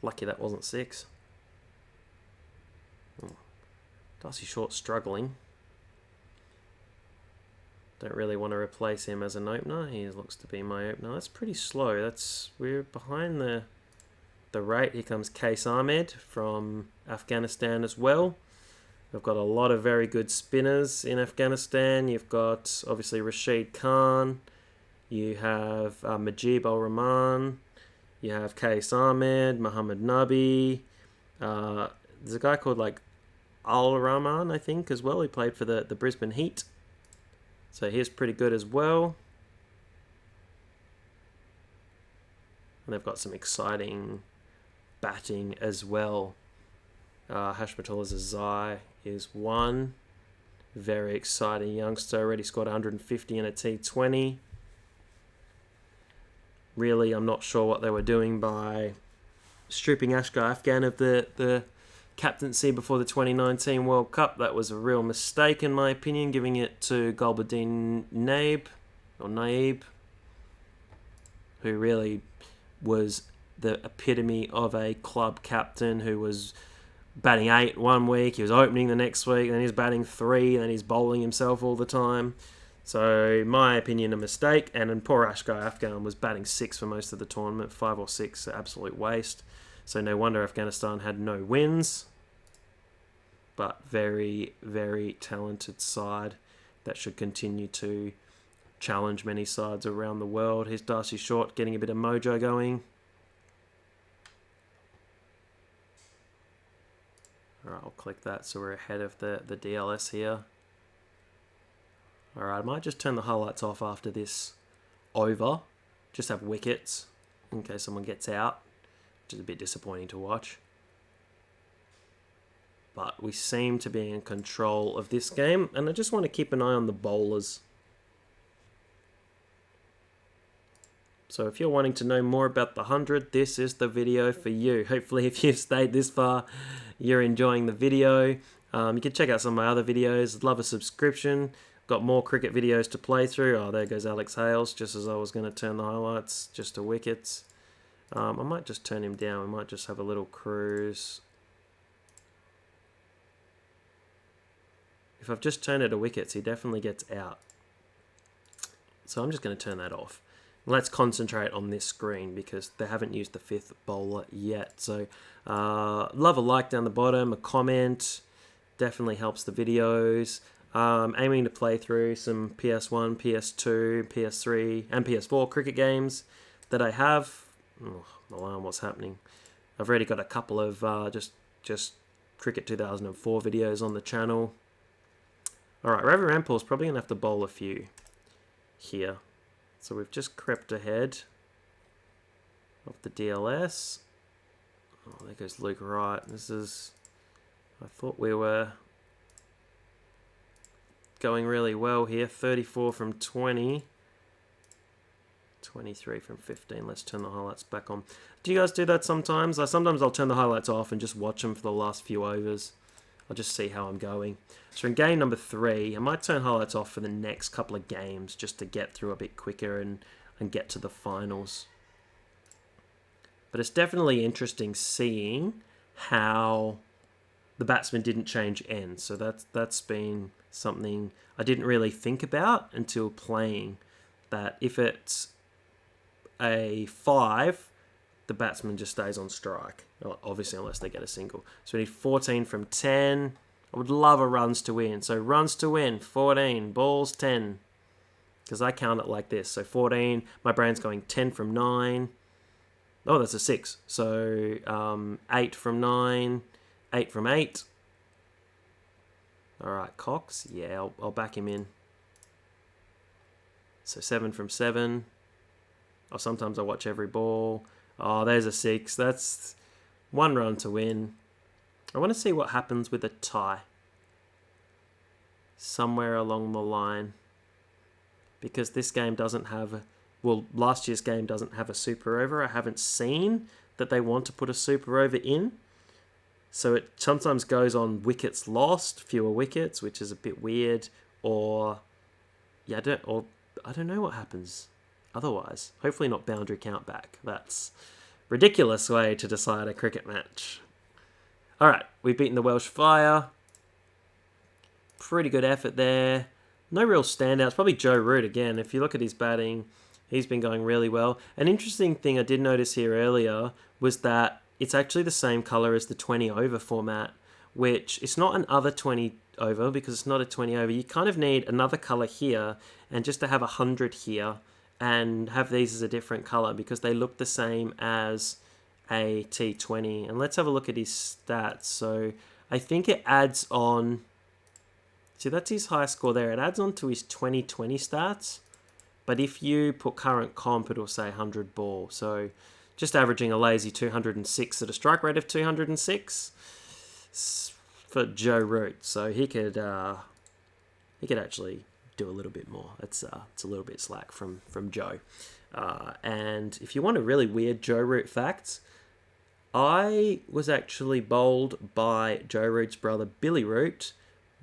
Lucky that wasn't 6. Darcy Short struggling. Don't really want to replace him as an opener. He looks to be my opener. That's pretty slow. We're behind the rate. Here comes Qais Ahmed from Afghanistan as well. We've got a lot of very good spinners in Afghanistan. You've got obviously Rashid Khan. You have Majib Al-Rahman. You have Qais Ahmed, Muhammad Nabi. There's a guy called like Al-Rahman, I think, as well. He played for the Brisbane Heat. So he's pretty good as well. And they've got some exciting batting as well. Hashmatullah Zai is 1. Very exciting youngster. Already scored 150 in a T20. Really, I'm not sure what they were doing by stripping Ashgar Afghan of the captaincy before the 2019 World Cup. That was a real mistake, in my opinion, giving it to Gulbuddin Naib, who really was the epitome of a club captain who was batting 8 one week, he was opening the next week, then he's batting 3, and then he's bowling himself all the time. So, in my opinion, a mistake. And then poor Ashgar Afghan was batting 6 for most of the tournament, 5 or 6, absolute waste. So no wonder Afghanistan had no wins. But very, very talented side that should continue to challenge many sides around the world. Here's Darcy Short getting a bit of mojo going. Alright, I'll click that so we're ahead of the DLS here. Alright, I might just turn the highlights off after this over. Just have wickets in case someone gets out, which is a bit disappointing to watch. But we seem to be in control of this game, and I just want to keep an eye on the bowlers. So if you're wanting to know more about the 100, this is the video for you. Hopefully if you've stayed this far, you're enjoying the video. You can check out some of my other videos. Love a subscription. Got more cricket videos to play through. Oh, there goes Alex Hales, just as I was going to turn the highlights just to wickets. I might just turn him down. We might just have a little cruise. If I've just turned it to wickets, he definitely gets out. So I'm just going to turn that off. Let's concentrate on this screen because they haven't used the 5th bowler yet. So love a like down the bottom, a comment. Definitely helps the videos. Aiming to play through some PS1, PS2, PS3 and PS4 cricket games that I have. Oh, alarm, what's happening? I've already got a couple of just Cricket 2004 videos on the channel. Alright, Ravi Rampal's probably going to have to bowl a few here. So we've just crept ahead of the DLS. Oh, there goes Luke Wright. This is... I thought we were going really well here. 34 from 20. 23 from 15. Let's turn the highlights back on. Do you guys do that sometimes? Sometimes I'll turn the highlights off and just watch them for the last few overs. I'll just see how I'm going. So in game number 3, I might turn highlights off for the next couple of games just to get through a bit quicker and get to the finals. But it's definitely interesting seeing how the batsman didn't change ends. So that's been something I didn't really think about until playing. That if it's a 5, the batsman just stays on strike. Obviously, unless they get a single. So we need 14 from 10. I would love a runs to win. So runs to win, 14. Balls, 10. Because I count it like this. So 14, my brain's going 10 from 9. Oh, that's a 6. So 8 from 9. 8 from 8. Alright, Cox. Yeah, I'll back him in. So 7 from 7. Or sometimes I watch every ball. Oh, there's a 6. That's 1 run to win. I want to see what happens with a tie. Somewhere along the line. Because this game doesn't have... Well, last year's game doesn't have a super over. I haven't seen that they want to put a super over in. So it sometimes goes on wickets lost, fewer wickets, which is a bit weird. Or... Yeah, I don't know what happens otherwise. Hopefully not boundary count back. That's a ridiculous way to decide a cricket match. Alright, we've beaten the Welsh Fire. Pretty good effort there. No real standouts. Probably Joe Root again. If you look at his batting, he's been going really well. An interesting thing I did notice here earlier was that it's actually the same colour as the 20 over format, which it's not an other 20 over because it's not a 20 over. You kind of need another colour here and just to have 100 here and have these as a different colour because they look the same as a T20. And let's have a look at his stats. So I think it adds on... See, that's his high score there. It adds on to his 2020 stats. But if you put current comp, it'll say 100 ball. So just averaging a lazy 206 at a strike rate of 206. for Joe Root, so he could actually do a little bit more. It's a little bit slack from Joe. And if you want a really weird Joe Root fact, I was actually bowled by Joe Root's brother Billy Root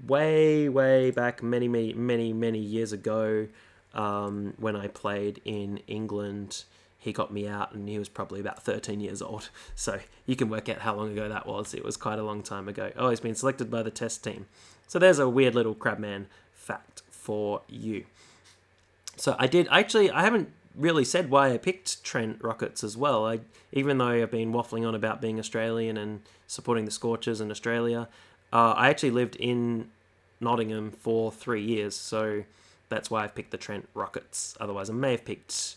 way back many years ago, when I played in England. He got me out and he was probably about 13 years old. So you can work out how long ago that was. It was quite a long time ago. Oh, he's been selected by the test team. So there's a weird little Crabman fact for you. So I haven't really said why I picked Trent Rockets as well. Even though I've been waffling on about being Australian and supporting the Scorchers in Australia, I actually lived in Nottingham for 3 years. So that's why I picked the Trent Rockets. Otherwise, I may have picked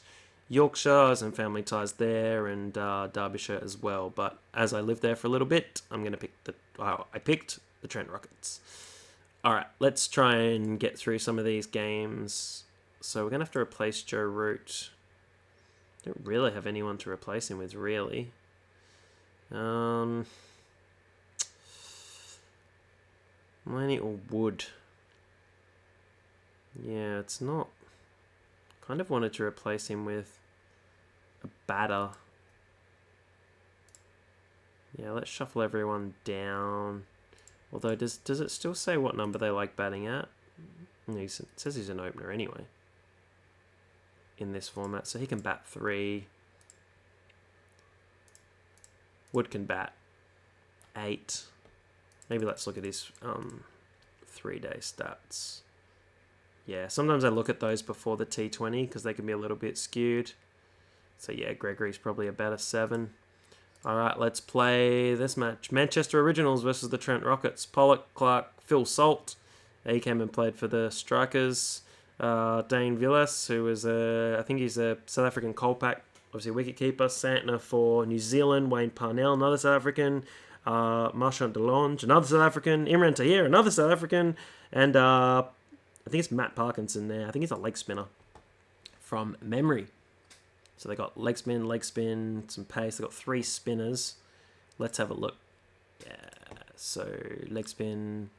Yorkshire, and family ties there, and Derbyshire as well. But as I lived there for a little bit, I picked the Trent Rockets. All right, let's try and get through some of these games. So we're going to have to replace Joe Root. Don't really have anyone to replace him with, really. Manny or Wood? Yeah, it's not. Kind of wanted to replace him with a batter. Yeah, let's shuffle everyone down. Although, does it still say what number they like batting at? No, it says he's an opener anyway. In this format, so he can bat 3. Wood can bat 8. Maybe let's look at his 3-day stats. Yeah, sometimes I look at those before the T20 because they can be a little bit skewed. So yeah, Gregory's probably about a 7. All right, let's play this match. Manchester Originals versus the Trent Rockets. Pollock, Clark, Phil Salt. He came and played for the Strikers. Dane Villas, who is I think he's a South African Kolpak, obviously wicketkeeper. Santner for New Zealand. Wayne Parnell, another South African. Marchant DeLonge, another South African. Imran Tahir, another South African. And I think it's Matt Parkinson there. I think he's a leg spinner from memory. So they got leg spin, some pace. They got 3 spinners. Let's have a look. Yeah, so leg spin.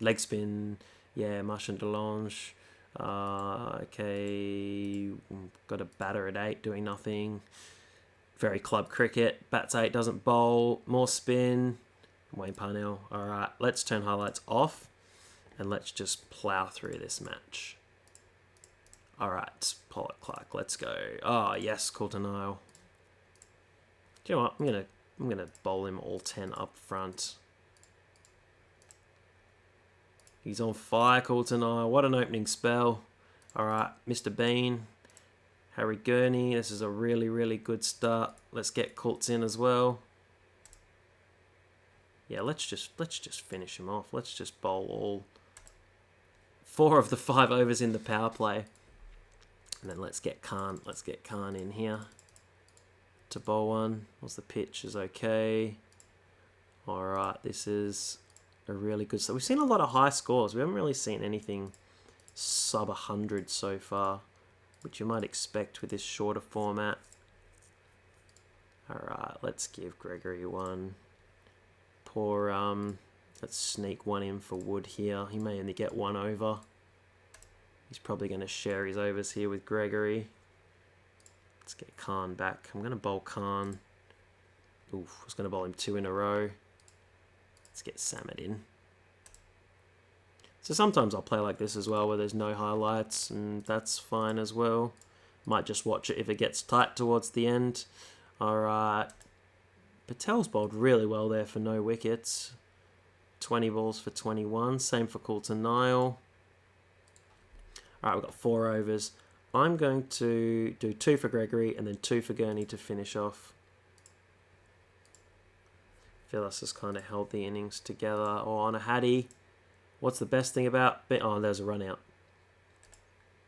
Yeah, Marchant DeLonge. Okay, got a batter at 8 doing nothing. Very club cricket. Bats 8, doesn't bowl. More spin. Wayne Parnell. All right, let's turn highlights off and let's just plow through this match. All right, Pollock Clark, let's go. Oh yes, Coulter Nile. Do you know what? I'm gonna bowl him all 10 up front. He's on fire, Coulter Nile. What an opening spell. All right, Mr. Bean, Harry Gurney. This is a really good start. Let's get Coults in as well. Yeah, let's just finish him off. Let's just bowl all 4 of the 5 overs in the power play. And then let's get Khan in here to bowl one. What's the pitch? Is okay. All right, this is a really good start. We've seen a lot of high scores. We haven't really seen anything sub 100 so far, which you might expect with this shorter format. All right, let's give Gregory one. Let's sneak one in for Wood here. He may only get 1 over. He's probably going to share his overs here with Gregory. Let's get Khan back. I'm going to bowl Khan. Oof, I was going to bowl him 2 in a row. Let's get Samad in. So sometimes I'll play like this as well, where there's no highlights, and that's fine as well. Might just watch it if it gets tight towards the end. All right. Patel's bowled really well there for no wickets. 20 balls for 21. Same for Coulter Nile. All right, we've got 4 overs. I'm going to do 2 for Gregory and then 2 for Gurney to finish off. Phyllis has kind of held the innings together. Or on a Hattie. What's the best thing about... Oh, there's a run out.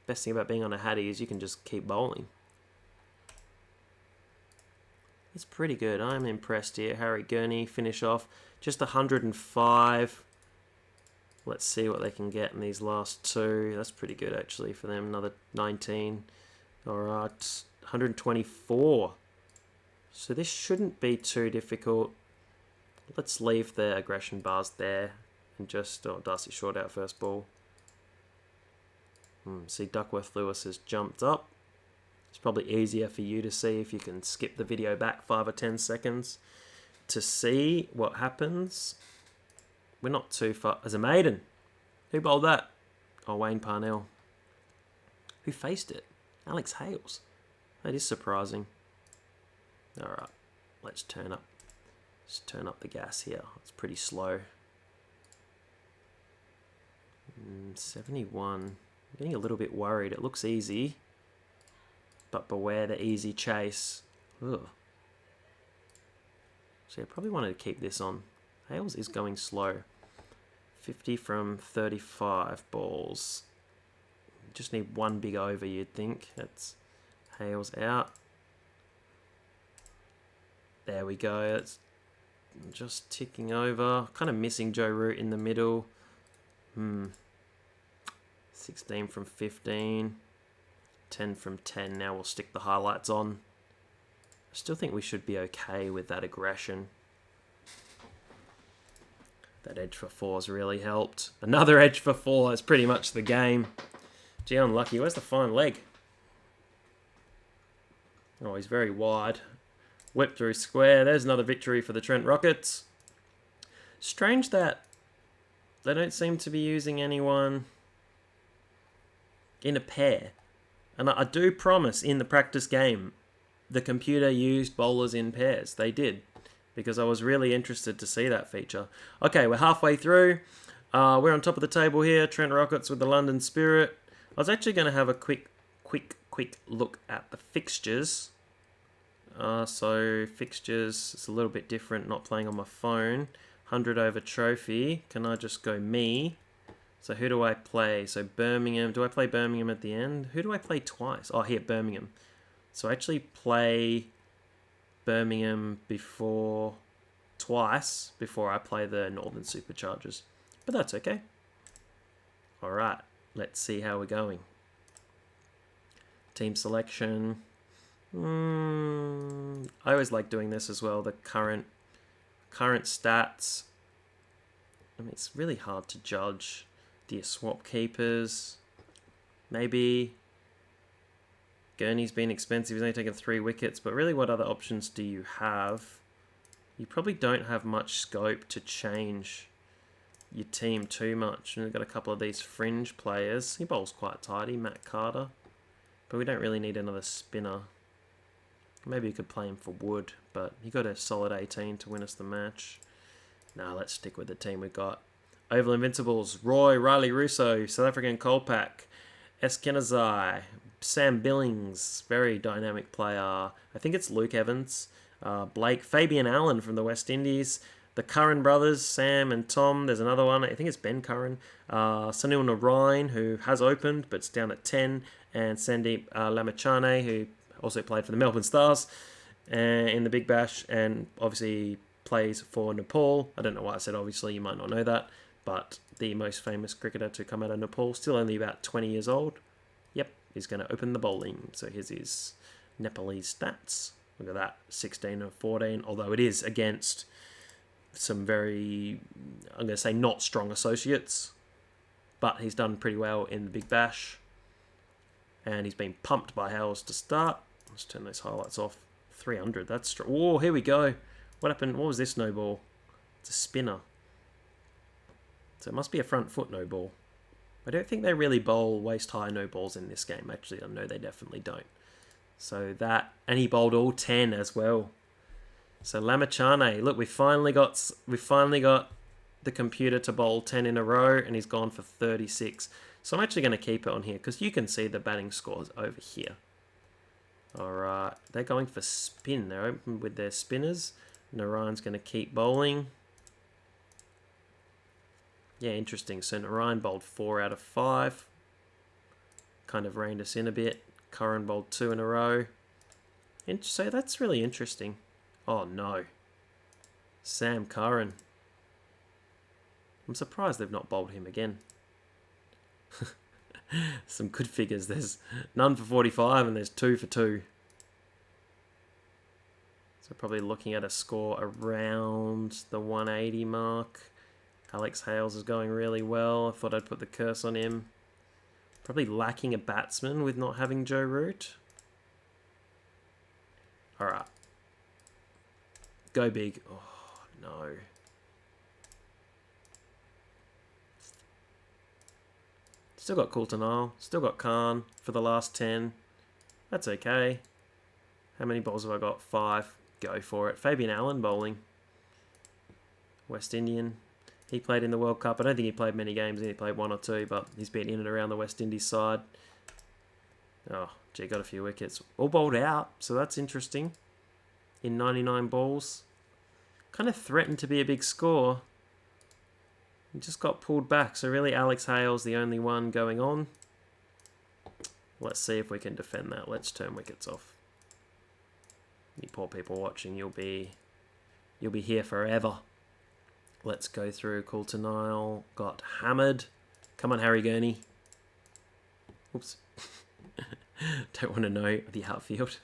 Best thing about being on a Hattie is you can just keep bowling. It's pretty good. I'm impressed here. Harry Gurney, finish off. Just 105. Let's see what they can get in these last 2. That's pretty good, actually, for them. Another 19. All right. 124. So this shouldn't be too difficult. Let's leave the aggression bars there and just Darcy Short out first ball. See, Duckworth Lewis has jumped up. It's probably easier for you to see if you can skip the video back 5 or 10 seconds to see what happens. We're not too far. As a maiden. Who bowled that? Oh, Wayne Parnell. Who faced it? Alex Hales. That is surprising. Alright, let's turn up. Let's turn up the gas here. It's pretty slow. 71. I'm getting a little bit worried. It looks easy. But beware the easy chase. Ugh. So I probably wanted to keep this on. Hales is going slow. 50 from 35 balls. Just need one big over, you'd think. That's Hales out. There we go. It's just ticking over. Kind of missing Joe Root in the middle. 16 from 15. 10 from 10. Now we'll stick the highlights on. I still think we should be okay with that aggression. That edge for 4's really helped. Another edge for 4. That's pretty much the game. Gee, unlucky. Where's the fine leg? Oh, he's very wide. Whip through square. There's another victory for the Trent Rockets. Strange that they don't seem to be using anyone in a pair. And I do promise in the practice game, the computer used bowlers in pairs. They did. Because I was really interested to see that feature. Okay, we're halfway through. We're on top of the table here. Trent Rockets with the London Spirit. I was actually going to have a quick look at the fixtures. So fixtures, it's a little bit different, not playing on my phone. 100 over trophy. Can I just go me? So who do I play? So Birmingham. Do I play Birmingham at the end? Who do I play twice? Oh, here, Birmingham. So I actually play Birmingham twice before I play the Northern Superchargers. But that's okay. Alright, let's see how we're going. Team selection. I always like doing this as well, the current stats. I mean, it's really hard to judge. Do you swap keepers? Maybe. Gurney's been expensive. He's only taken 3 wickets. But really, what other options do you have? You probably don't have much scope to change your team too much. And we've got a couple of these fringe players. He bowls quite tidy, Matt Carter. But we don't really need another spinner. Maybe you could play him for Wood. But he got a solid 18 to win us the match. Now let's stick with the team we've got. Oval Invincibles, Roy, Riley Russo, South African Kolpak, Eskenazai, Sam Billings, very dynamic player. I think it's Luke Evans, Blake, Fabian Allen from the West Indies, the Curran brothers, Sam and Tom. There's another one, I think it's Ben Curran, Sunil Narain, who has opened but's down at 10, and Sandeep Lamachane, who also played for the Melbourne Stars in the Big Bash, and obviously plays for Nepal. I don't know why I said obviously, you might not know that. But the most famous cricketer to come out of Nepal, still only about 20 years old. Yep, he's going to open the bowling. So here's his Nepalese stats. Look at that, 16 and 14. Although it is against some very, I'm going to say not strong associates. But he's done pretty well in the Big Bash. And he's been pumped by Hales to start. Let's turn those highlights off. 300, that's strong. Oh, here we go. What happened? What was this no ball? It's a spinner. So it must be a front foot no ball. I don't think they really bowl waist-high no balls in this game, actually. I know they definitely don't. So that, and he bowled all 10 as well. So Lamachane, look, we finally got the computer to bowl 10 in a row, and he's gone for 36. So I'm actually going to keep it on here, because you can see the batting scores over here. Alright, they're going for spin. They're open with their spinners. Narayan's going to keep bowling. Yeah, interesting. So Narayan bowled 4 out of 5. Kind of reined us in a bit. Curran bowled 2 in a row. And so that's really interesting. Oh no. Sam Curran. I'm surprised they've not bowled him again. Some good figures. There's none for 45 and there's 2 for 2. So So probably looking at a score around the 180 mark. Alex Hales is going really well. I thought I'd put the curse on him. Probably lacking a batsman with not having Joe Root. Alright. Go big. Oh, no. Still got Coulter-Nile. Still got Khan for the last 10. That's okay. How many balls have I got? 5. Go for it. Fabian Allen bowling. West Indian. He played in the World Cup. I don't think he played many games. He played 1 or 2, but he's been in and around the West Indies side. Oh, gee, got a few wickets. All bowled out, so that's interesting. In 99 balls. Kind of threatened to be a big score. He just got pulled back, so really Alex Hale's the only one going on. Let's see if we can defend that. Let's turn wickets off. You poor people watching, you'll be here forever. Let's go through. Coulter-Nile got hammered. Come on, Harry Gurney. Oops. Don't want to know the outfield.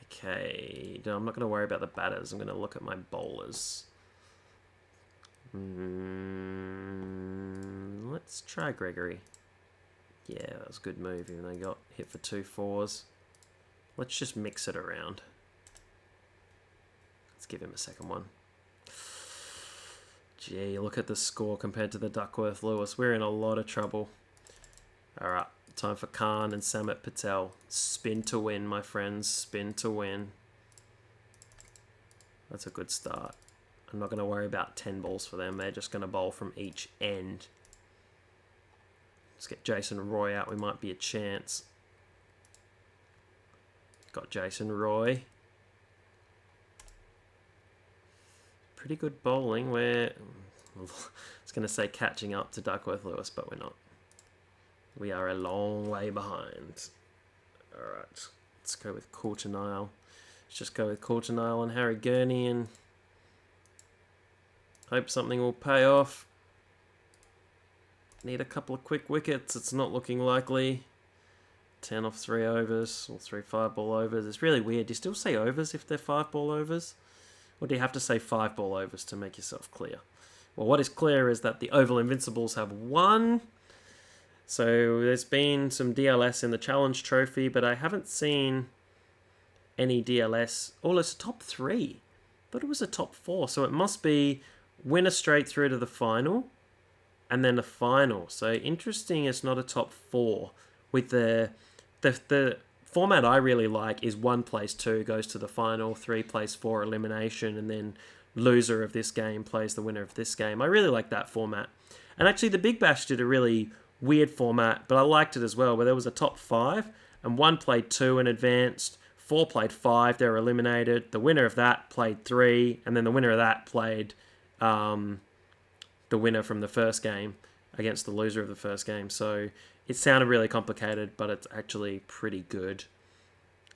Okay. No, I'm not going to worry about the batters. I'm going to look at my bowlers. Let's try Gregory. Yeah, that was a good move, even though he got hit for 2 4s. Let's just mix it around. Let's give him a second one. Gee, look at the score compared to the Duckworth-Lewis. We're in a lot of trouble. Alright, time for Khan and Samit Patel. Spin to win, my friends. Spin to win. That's a good start. I'm not going to worry about 10 balls for them. They're just going to bowl from each end. Let's get Jason Roy out. We might be a chance. Got Jason Roy. Pretty good bowling. We're, I was going to say catching up to Duckworth-Lewis, but we're not. We are a long way behind. Alright, let's go with Coulter-Nile. Let's just go with Coulter-Nile and Harry Gurney and hope something will pay off. Need a couple of quick wickets. It's not looking likely. 10 off 3 overs, or 3 5-ball overs. It's really weird. Do you still say overs if they're 5-ball overs? Or do you have to say 5-ball overs to make yourself clear? Well, what is clear is that the Oval Invincibles have won. So there's been some DLS in the Challenge Trophy, but I haven't seen any DLS. Oh, it's a top 3. I thought it was a top 4. So it must be winner straight through to the final and then the final. So interesting, it's not a top 4. With the format I really like is 1 plays 2 goes to the final, 3 plays 4 elimination, and then loser of this game plays the winner of this game. I really like that format. And actually the Big Bash did a really weird format, but I liked it as well, where there was a top 5 and 1 played 2 and advanced, 4 played 5, they were eliminated, the winner of that played 3, and then the winner of that played the winner from the first game against the loser of the first game. So it sounded really complicated, but it's actually pretty good.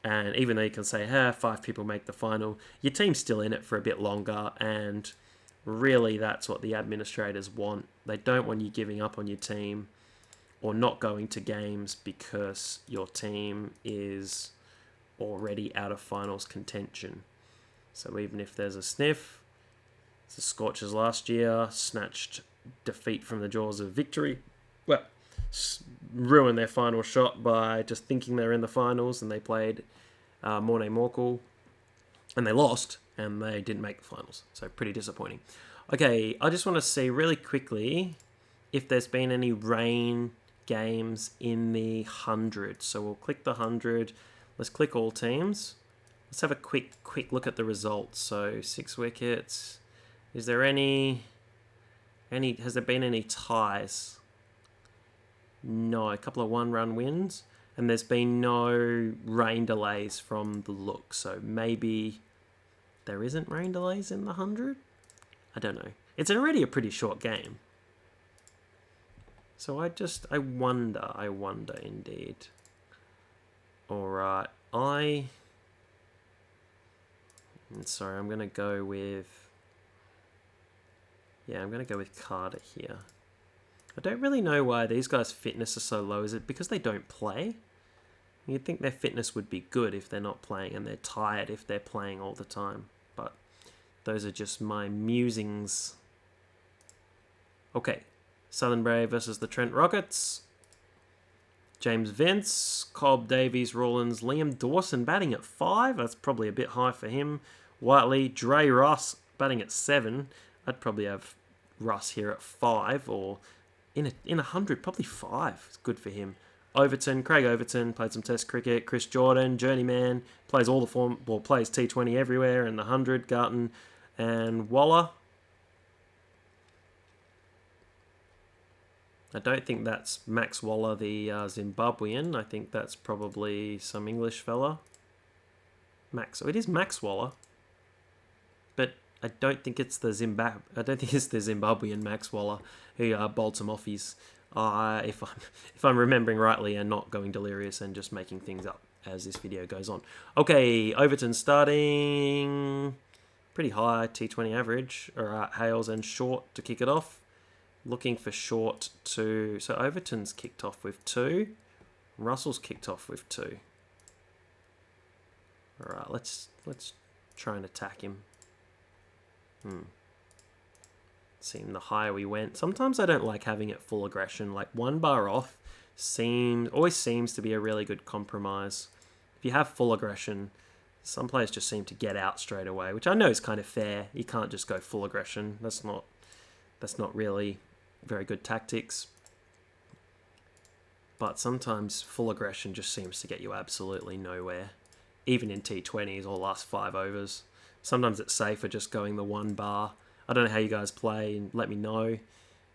And even though you can say, hey, 5 people make the final, your team's still in it for a bit longer, and really that's what the administrators want. They don't want you giving up on your team or not going to games because your team is already out of finals contention. So even if there's a sniff, the Scorchers last year snatched defeat from the jaws of victory. Well, ruined their final shot by just thinking they're in the finals, and they played Morne Morkel, and they lost, and they didn't make the finals. So pretty disappointing. Okay, I just want to see really quickly if there's been any rain games in the 100. So we'll click the 100. Let's click all teams. Let's have a quick look at the results. So 6 wickets. Is there has there been any ties? No, a couple of 1-run wins, and there's been no rain delays from the look. So maybe there isn't rain delays in the 100? I don't know. It's already a pretty short game. So I wonder indeed. Alright, I'm going to go with... Yeah, I'm going to go with Carter here. I don't really know why these guys' fitness is so low. Is it because they don't play? You'd think their fitness would be good if they're not playing, and they're tired if they're playing all the time. But those are just my musings. Okay, Southern Brave versus the Trent Rockets. James Vince, Cobb, Davies, Rawlins, Liam Dawson batting at 5. That's probably a bit high for him. Whiteley, Dre Russ batting at 7. I'd probably have Russ here at 5, or in 100, probably 5. It's good for him. Overton, Craig Overton, played some Test cricket. Chris Jordan, journeyman, plays all the form, well, plays T20 everywhere, and the 100. Garton and Waller. I don't think that's Max Waller, the Zimbabwean. I think that's probably some English fella. Max. Oh, it is Max Waller, but I don't think it's the Zimbabwean Max Waller who bowled some offies. If I'm remembering rightly, and not going delirious and just making things up as this video goes on. Okay, Overton starting pretty high T20 average. All right, Hales and Short to kick it off. Looking for Short to... So Overton's kicked off with 2. Russell's kicked off with 2. Alright, let's try and attack him. Seeing the higher we went. Sometimes I don't like having it full aggression. Like 1 bar off always seems to be a really good compromise. If you have full aggression, some players just seem to get out straight away, which I know is kind of fair. You can't just go full aggression. That's not really very good tactics. But sometimes full aggression just seems to get you absolutely nowhere. Even in T20s or last 5 overs. Sometimes it's safer just going the 1 bar. I don't know how you guys play, and let me know.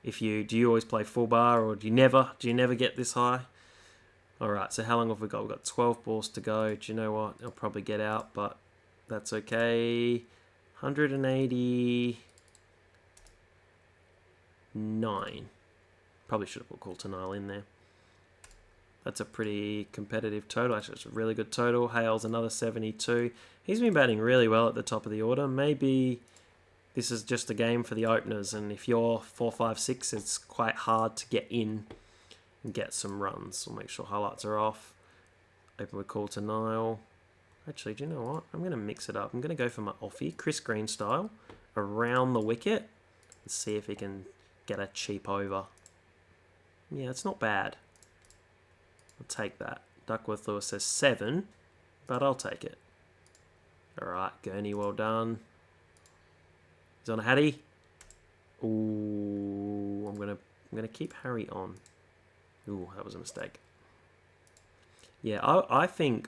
Do you always play full bar, or do you never get this high? Alright, so how long have we got? We've got 12 balls to go. Do you know what? I'll probably get out, but that's okay. 180... 9. Probably should have put Coulter-Nile in there. That's a pretty competitive total. Actually, it's a really good total. Hales another 72. He's been batting really well at the top of the order. Maybe this is just a game for the openers, and if you're 4, 5, 6, it's quite hard to get in and get some runs. We'll make sure highlights are off. Open with Coulter-Nile. Actually, do you know what? I'm going to mix it up. I'm going to go for my offie, Chris Green style, around the wicket, and see if he can get a cheap over. Yeah, it's not bad. I'll take that. Duckworth Lewis says 7, but I'll take it. Alright, Gurney, well done. He's on a Hattie. Ooh, I'm gonna keep Harry on. Ooh, that was a mistake. Yeah, I think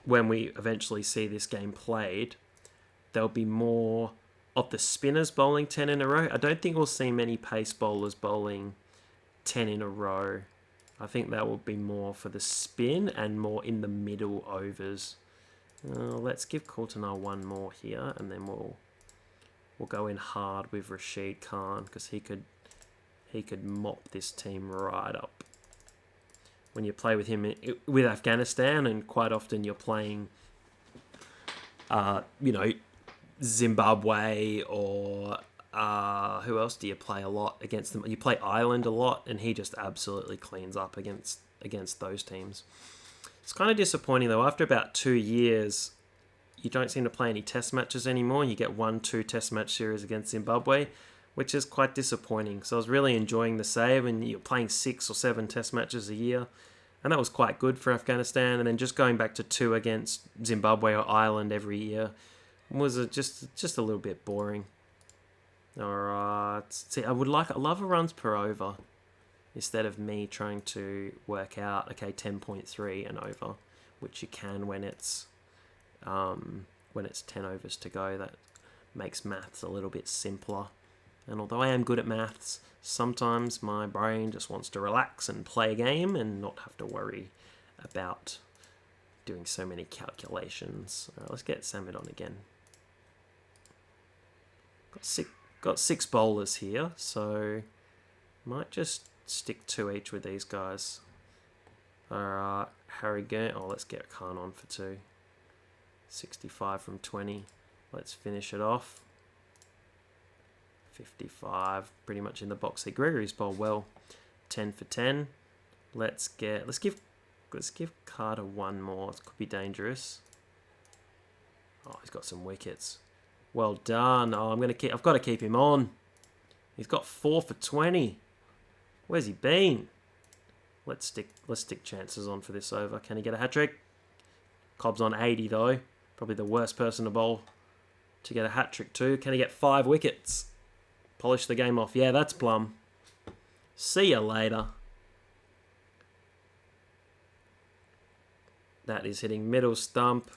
when we eventually see this game played, there'll be more of the spinners bowling 10 in a row. I don't think we'll see many pace bowlers bowling 10 in a row. I think that will be more for the spin and more in the middle overs. Let's give Coulter-Nile 1 more here, and then we'll go in hard with Rashid Khan, because he could mop this team right up. When you play with him with Afghanistan, and quite often you're playing, Zimbabwe, or who else do you play a lot against them? You play Ireland a lot, and he just absolutely cleans up against those teams. It's kind of disappointing though. After about 2 years, you don't seem to play any test matches anymore. You get 1-2 test match series against Zimbabwe, which is quite disappointing. So I was really enjoying the save, and you're playing 6 or 7 test matches a year, and that was quite good for Afghanistan. And then just going back to 2 against Zimbabwe or Ireland every year was just a little bit boring. Alright, see, I love a runs per over instead of me trying to work out, okay, 10.3 and over, which you can when it's 10 overs to go. That makes maths a little bit simpler. And although I am good at maths, sometimes my brain just wants to relax and play a game and not have to worry about doing so many calculations. Alright, let's get Samid on again. Got 6 bowlers here, so might just stick 2 each with these guys. Alright, Harry Gant. Oh, let's get Khan on for 2. 65 from 20. Let's finish it off. 55, pretty much in the box here. Gregory's bowled well. 10 for 10. Let's give Let's give Carter one more. It could be dangerous. Oh, he's got some wickets. Well done. Oh, I've got to keep him on. He's got 4 for 20. Where's he been? Let's stick chances on for this over. Can he get a hat-trick? Cobb's on 80 though. Probably the worst person to bowl to get a hat-trick too. Can he get 5 wickets? Polish the game off. Yeah, that's plum. See you later. That is hitting middle stump.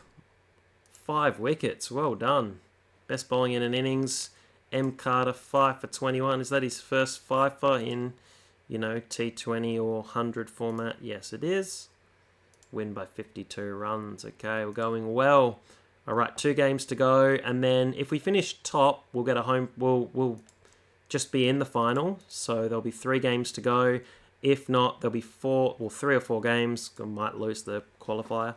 5 wickets. Well done. Best bowling in an innings. M. Carter, 5 for 21. Is that his first fifer in, T20 or 100 format? Yes, it is. Win by 52 runs. Okay, we're going well. All right, 2 games to go, and then if we finish top, we'll get a home. We'll just be in the final. So there'll be 3 games to go. If not, there'll be 3 or 4 games. I might lose the qualifier,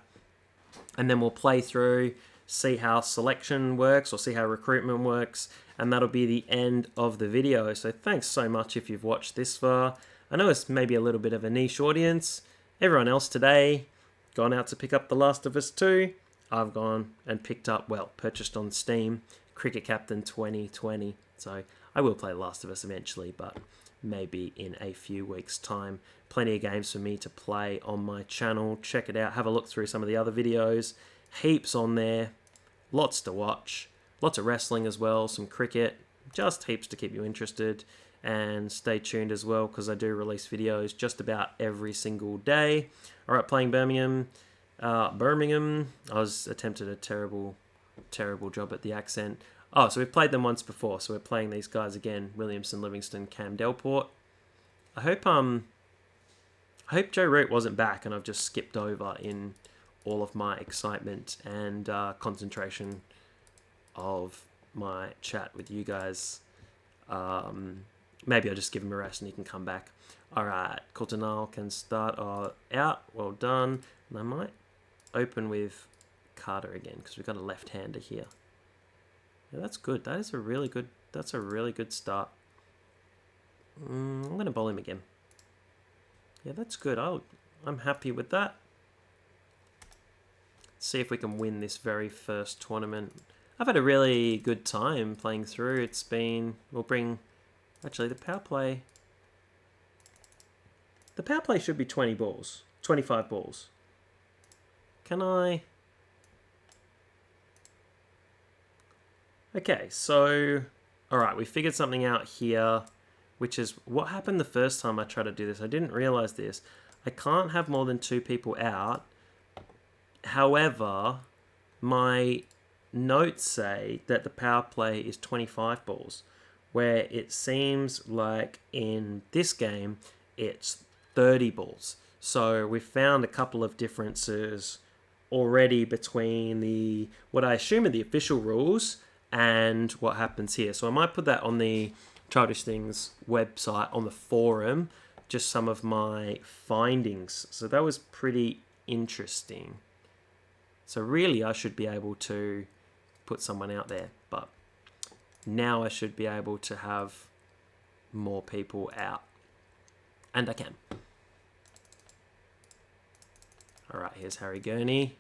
and then we'll play through, see how selection works or see how recruitment works, and that'll be the end of the video. So thanks so much if you've watched this far. I know it's maybe a little bit of a niche audience. Everyone else today gone out to pick up The Last of Us 2. I've gone and purchased on Steam, Cricket Captain 2020. So I will play The Last of Us eventually, but maybe in a few weeks' time. Plenty of games for me to play on my channel. Check it out. Have a look through some of the other videos. Heaps on there. Lots to watch. Lots of wrestling as well. Some cricket. Just heaps to keep you interested. And stay tuned as well, because I do release videos just about every single day. All right, playing Birmingham. Birmingham. I was attempted a terrible job at the accent. Oh, so we've played them once before, so we're playing these guys again. Williamson, Livingston, Cam Delport. I hope Joe Root wasn't back and I've just skipped over in all of my excitement and concentration of my chat with you guys. Maybe I'll just give him a rest and he can come back. All right, Coulter can start out. Well done. And I might open with Carter again because we've got a left-hander here. Yeah, that's good. That's a really good start. I'm going to bowl him again. Yeah, that's good. I'm happy with that. Let's see if we can win this very first tournament. I've had a really good time playing through. Actually, the power play should be 20 balls. 25 balls. Can I... Okay, so, all right, we figured something out here, which is what happened the first time I tried to do this. I didn't realize this. I can't have more than 2 people out. However, my notes say that the power play is 25 balls, where it seems like in this game, it's 30 balls. So we found a couple of differences already between what I assume are the official rules and what happens here. So I might put that on the Childish Things website, on the forum, just some of my findings. So that was pretty interesting. So really I should be able to put someone out there, but now I should be able to have more people out. And I can. All right, here's Harry Gurney.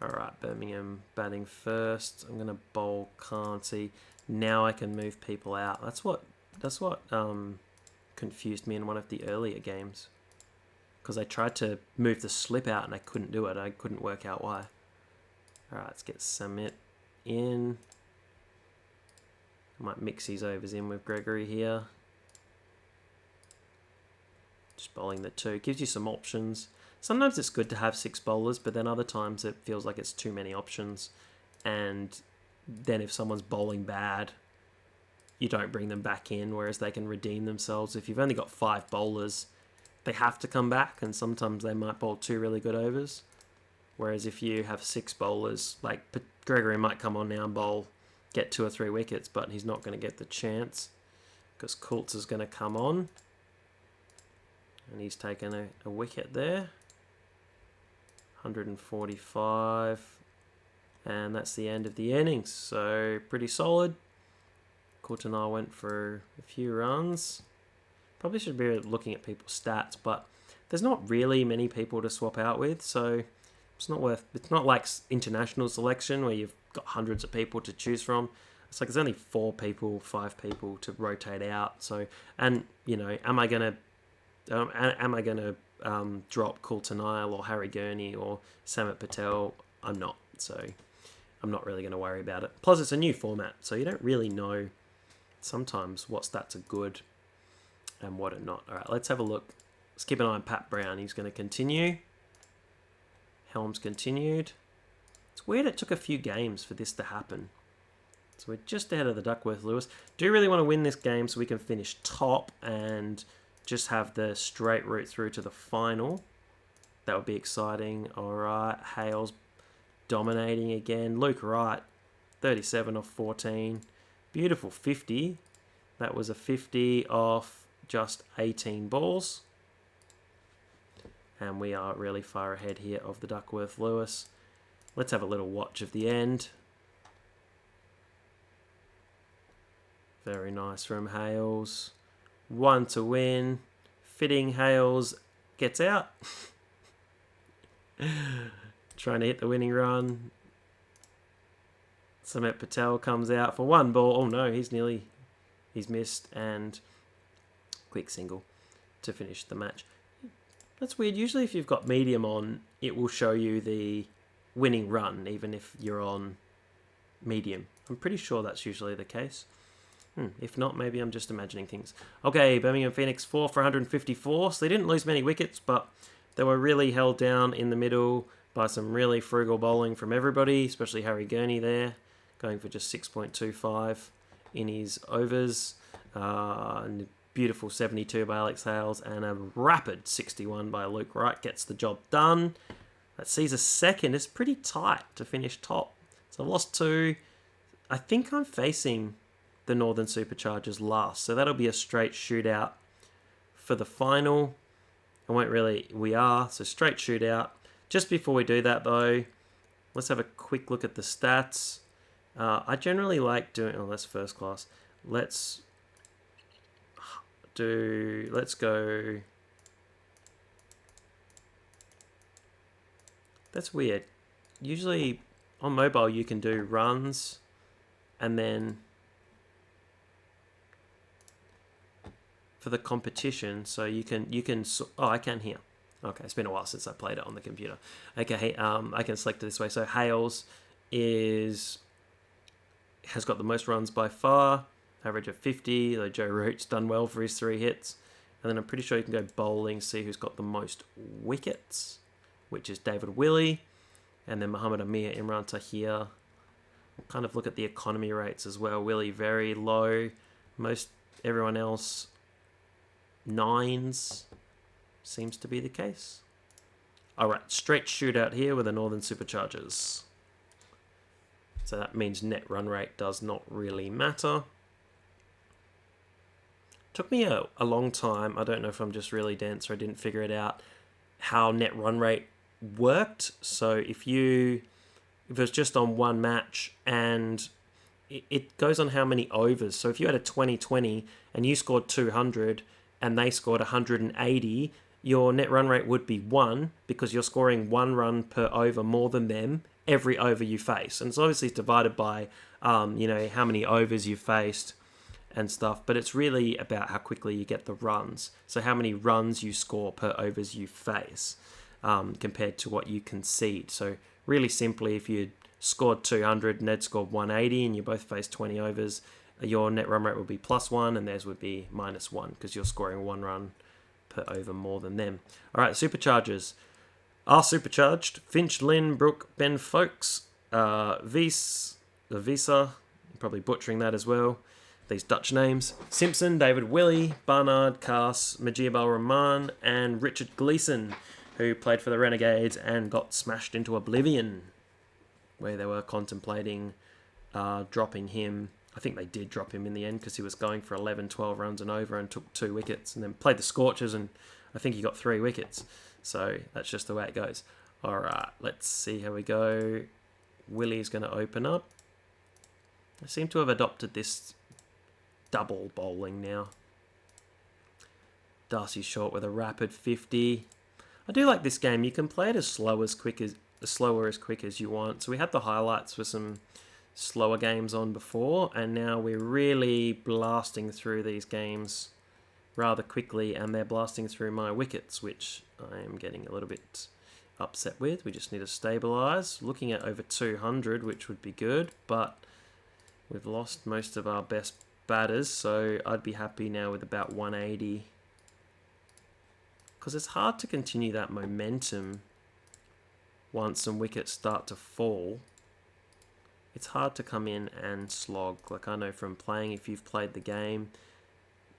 All right, Birmingham batting first. I'm going to bowl Carnty. Now I can move people out. That's what confused me in one of the earlier games, because I tried to move the slip out and I couldn't do it. I couldn't work out why. All right, let's get Samit in. I might mix these overs in with Gregory here. Just bowling the 2. Gives you some options. Sometimes it's good to have 6 bowlers, but then other times it feels like it's too many options. And then if someone's bowling bad, you don't bring them back in, whereas they can redeem themselves. If you've only got 5 bowlers, they have to come back, and sometimes they might bowl 2 really good overs. Whereas if you have 6 bowlers, like Gregory might come on now and bowl, get 2 or 3 wickets, but he's not going to get the chance because Coulter is going to come on. And he's taken a wicket there. 145. And that's the end of the innings. So pretty solid. Coulter went for a few runs. Probably should be looking at people's stats, but there's not really many people to swap out with, so it's not like international selection where you've got hundreds of people to choose from. It's like there's only 4 people, 5 people to rotate out. So, and am I gonna drop Coulter-Nile or Harry Gurney or Samit Patel? I'm not. So I'm not really going to worry about it. Plus, it's a new format, so you don't really know sometimes what stats are good and what are not. All right, let's have a look. Let's keep an eye on Pat Brown. He's going to continue. Helms continued. It's weird it took a few games for this to happen. So we're just ahead of the Duckworth-Lewis. Do really want to win this game so we can finish top and just have the straight route through to the final. That would be exciting. All right, Hales dominating again. Luke Wright, 37 off 14. Beautiful 50. That was a 50 off just 18 balls. And we are really far ahead here of the Duckworth-Lewis. Let's have a little watch of the end. Very nice from Hales. 1 to win. Fitting Hales gets out. Trying to hit the winning run. Samit Patel comes out for 1 ball. Oh no, he's missed. And quick single to finish the match. That's weird. Usually if you've got medium on, it will show you the winning run, even if you're on medium. I'm pretty sure that's usually the case. If not, maybe I'm just imagining things. Okay, Birmingham Phoenix 4 for 154. So they didn't lose many wickets, but they were really held down in the middle by some really frugal bowling from everybody, especially Harry Gurney there, going for just 6.25 in his overs. Beautiful 72 by Alex Hales and a rapid 61 by Luke Wright gets the job done. That sees a second. It's pretty tight to finish top. So I've lost 2. I think I'm facing the Northern Superchargers last. So that'll be a straight shootout for the final. We are. So straight shootout. Just before we do that though, let's have a quick look at the stats. I generally like doing, that's first class. Let's go. That's weird. Usually on mobile you can do runs and then for the competition, so you can oh, I can here. Okay, it's been a while since I played it on the computer. Okay, I can select it this way. So Hales has got the most runs by far, average of 50. Though Joe Root's done well for his 3 hits. And then I'm pretty sure you can go bowling, see who's got the most wickets, which is David Willey. And then Muhammad Amir, Imran Tahir. We'll kind of look at the economy rates as well. Willey very low. Everyone else 9s seems to be the case. Alright, straight shootout here with the Northern Superchargers. So that means net run rate does not really matter. Took me a long time. I don't know if I'm just really dense or I didn't figure it out how net run rate worked. So if it was just on one match and it goes on how many overs. So if you had a 20-20 and you scored 200 and they scored 180, your net run rate would be 1 because you're scoring 1 run per over more than them every over you face. And it's obviously divided by, how many overs you faced and stuff. But it's really about how quickly you get the runs. So how many runs you score per overs you face compared to what you concede. So really simply, if you scored 200 and Ned scored 180 and you both faced 20 overs, your net run rate would be +1 and theirs would be -1 because you're scoring 1 run per over more than them. All right, Superchargers are supercharged. Finch, Lynn, Brook, Ben Folkes, Visa, probably butchering that as well, these Dutch names. Simpson, David Willey, Barnard, Cass, Majib Al-Rahman, and Richard Gleeson, who played for the Renegades and got smashed into oblivion, where they were contemplating dropping him. I think they did drop him in the end because he was going for 11, 12 runs and over and took 2 wickets and then played the Scorchers and I think he got 3 wickets. So that's just the way it goes. All right, let's see how we go. Willie's going to open up. I seem to have adopted this double bowling now. Darcy Short with a rapid 50. I do like this game. You can play it as slower as quick as you want. So we had the highlights for some slower games on before, and now we're really blasting through these games rather quickly, and they're blasting through my wickets, which I am getting a little bit upset with. We just need to stabilise. Looking at over 200, which would be good, but we've lost most of our best batters, so I'd be happy now with about 180. Because it's hard to continue that momentum once some wickets start to fall. It's hard to come in and slog. Like, I know from playing, if you've played the game,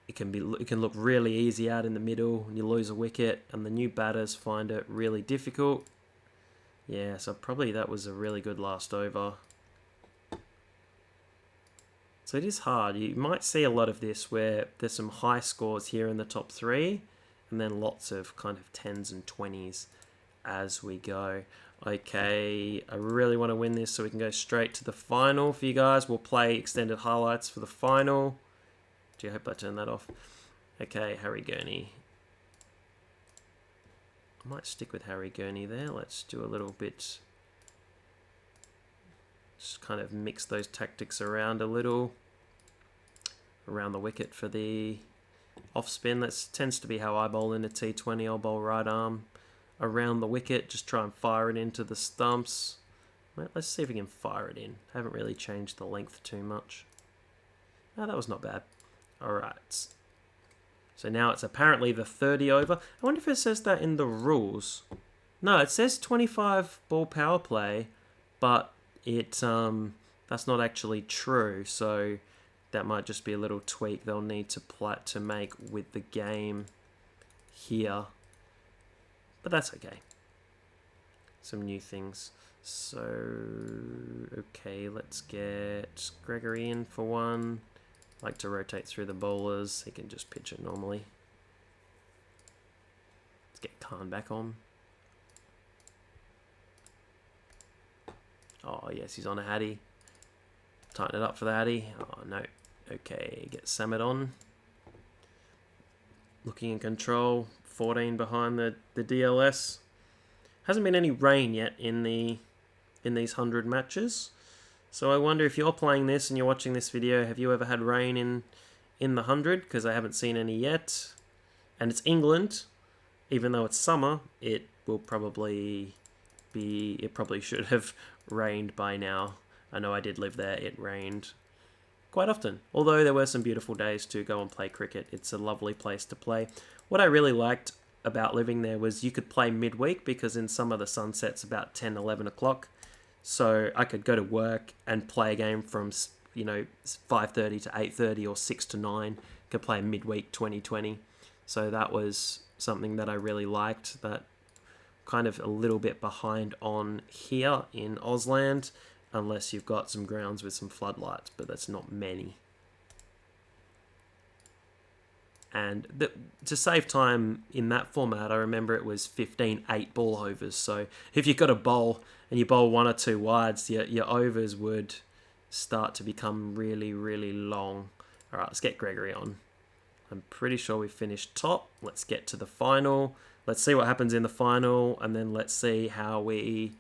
it can look really easy out in the middle, and you lose a wicket, and the new batters find it really difficult. Yeah, so probably that was a really good last over. So it is hard. You might see a lot of this where there's some high scores here in the top 3, and then lots of kind of 10s and 20s as we go. Okay, I really want to win this so we can go straight to the final for you guys. We'll play extended highlights for the final. Gee, I hope I turned that off. Okay, Harry Gurney. I might stick with Harry Gurney there. Let's do a little bit. Just kind of mix those tactics around a little. Around the wicket for the off spin. That tends to be how I bowl in a T20. I'll bowl right arm around the wicket. Just try and fire it into the stumps. Let's see if we can fire it in. Haven't really changed the length too much. Oh, that was not bad. Alright. So now it's apparently the 30 over. I wonder if it says that in the rules. No, it says 25 ball power play, but that's not actually true. So that might just be a little tweak they'll need to make with the game here. But that's okay. Some new things. So, okay, let's get Gregory in for one. Like to rotate through the bowlers. He can just pitch it normally. Let's get Khan back on. Oh, yes, he's on a Hattie. Tighten it up for the Hattie. Oh, no. Okay, get Samad on. Looking in control. 14 behind the DLS. Hasn't been any rain yet in these 100 matches. So I wonder if you're playing this and you're watching this video, have you ever had rain in the 100? Because I haven't seen any yet. And it's England. Even though it's summer, it probably should have rained by now. I know I did live there. It rained quite often. Although there were some beautiful days to go and play cricket. It's a lovely place to play. What I really liked about living there was you could play midweek, because in some of the sunsets about 10, 11 o'clock. So I could go to work and play a game from 5:30 to 8:30 or 6 to 9. Could play midweek 2020. So that was something that I really liked. That kind of a little bit behind on here in Ausland, unless you've got some grounds with some floodlights, but that's not many. And to save time in that format, I remember it was 15-8 ball overs. So if you've got a bowl and you bowl 1 or 2 wides, your overs would start to become really, really long. All right, let's get Gregory on. I'm pretty sure we finished top. Let's get to the final. Let's see what happens in the final, and then let's see how we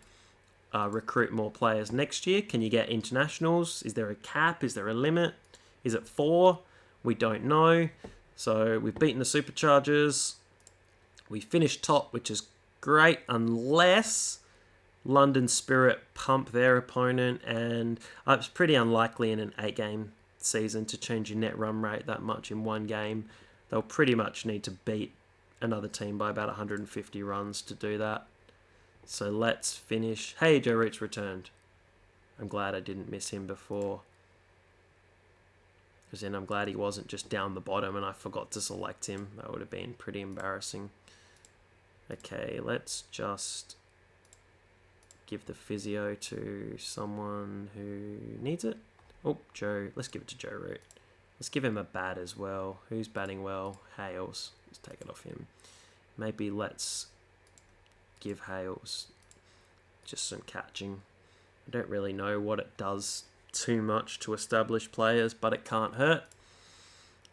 recruit more players next year. Can you get internationals? Is there a cap? Is there a limit? Is it 4? We don't know. So we've beaten the Superchargers. We finished top, which is great, unless London Spirit pump their opponent. And it's pretty unlikely in an 8-game season to change your net run rate that much in one game. They'll pretty much need to beat another team by about 150 runs to do that. So let's finish. Hey, Joe Root's returned. I'm glad I didn't miss him before. Because then I'm glad he wasn't just down the bottom and I forgot to select him. That would have been pretty embarrassing. Okay, let's just give the physio to someone who needs it. Oh, Joe. Let's give it to Joe Root. Let's give him a bat as well. Who's batting well? Hales. Let's take it off him. Maybe let's give Hales just some catching. I don't really know what it does too much to established players, but it can't hurt.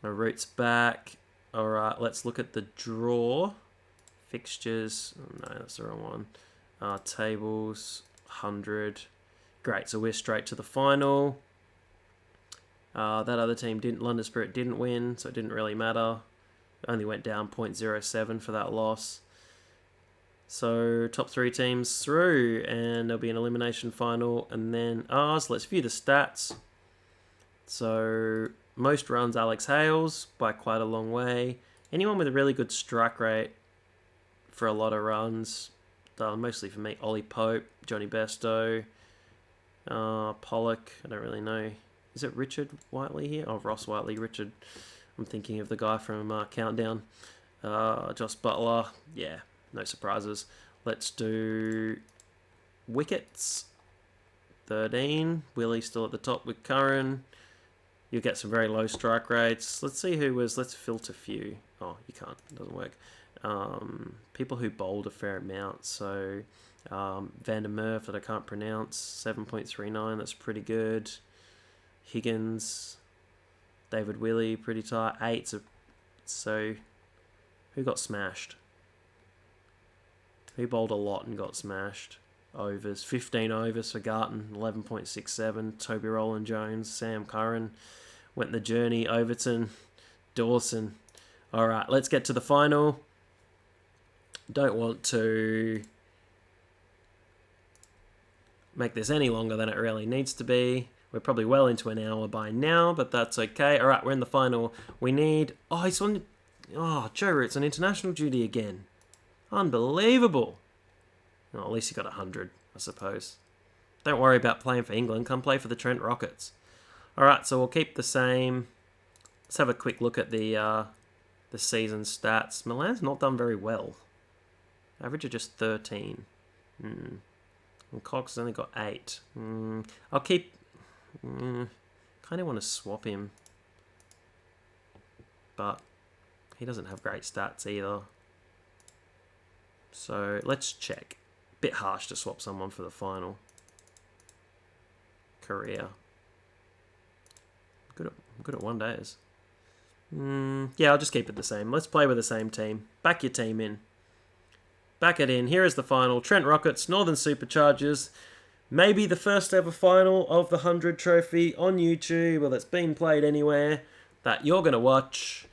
My Root's back. Alright, let's look at the draw Fixtures. Oh, no, that's the wrong one. Tables. 100. Great, so we're straight to the final. That other team didn't. London Spirit didn't win, so it didn't really matter. Only went down 0.07 for that loss. So top 3 teams through, and there'll be an elimination final, and then so let's view the stats. So most runs Alex Hales by quite a long way. Anyone with a really good strike rate for a lot of runs, mostly for me, Ollie Pope, Johnny Besto, Pollock, I don't really know. Is it Richard Whiteley here? Oh, Ross Whiteley, Richard. I'm thinking of the guy from Countdown. Joss Butler, yeah, no surprises. Let's do wickets. 13. Willie still at the top with Curran. You'll get some very low strike rates. Let's see who was. Let's filter few. Oh, you can't. It doesn't work. People who bowled a fair amount. So Van der Merwe that I can't pronounce. 7.39. That's pretty good. Higgins. David Willey, pretty tight. 8. So who got smashed? Who bowled a lot and got smashed? Overs. 15 overs for Garton. 11.67. Toby Rowland Jones. Sam Curran. Went the journey. Overton. Dawson. Alright, let's get to the final. Don't want to make this any longer than it really needs to be. We're probably well into an hour by now, but that's okay. Alright, we're in the final. We need... Joe Root's on international duty again. Unbelievable. Well, at least he got 100, I suppose. Don't worry about playing for England. Come play for the Trent Rockets. Alright, so we'll keep the same. Let's have a quick look at the season stats. Milan's not done very well. Average of just 13. And Cox has only got 8. I'll keep... kind of want to swap him. But he doesn't have great stats either. So let's check. Bit harsh to swap someone for the final. Career. Good at one days. Yeah, I'll just keep it the same. Let's play with the same team. Back your team in. Back it in. Here is the final. Trent Rockets, Northern Superchargers. Maybe the first ever final of the 100 trophy on YouTube, or that's been played anywhere that you're going to watch.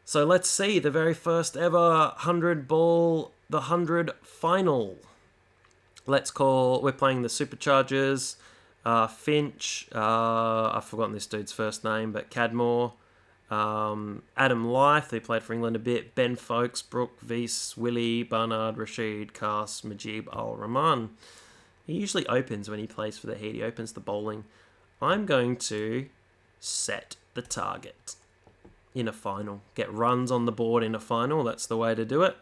So let's see the very first ever 100 ball, the 100 final. We're playing the Superchargers, Finch, I've forgotten this dude's first name, but Cadmore, Adam Lyth, who played for England a bit, Ben Folkes, Brooke, Veese, Willie, Barnard, Rashid, Cast, Majib Al-Rahman. He usually opens when he plays for the Heat. He opens the bowling. I'm going to set the target in a final. Get runs on the board in a final. That's the way to do it.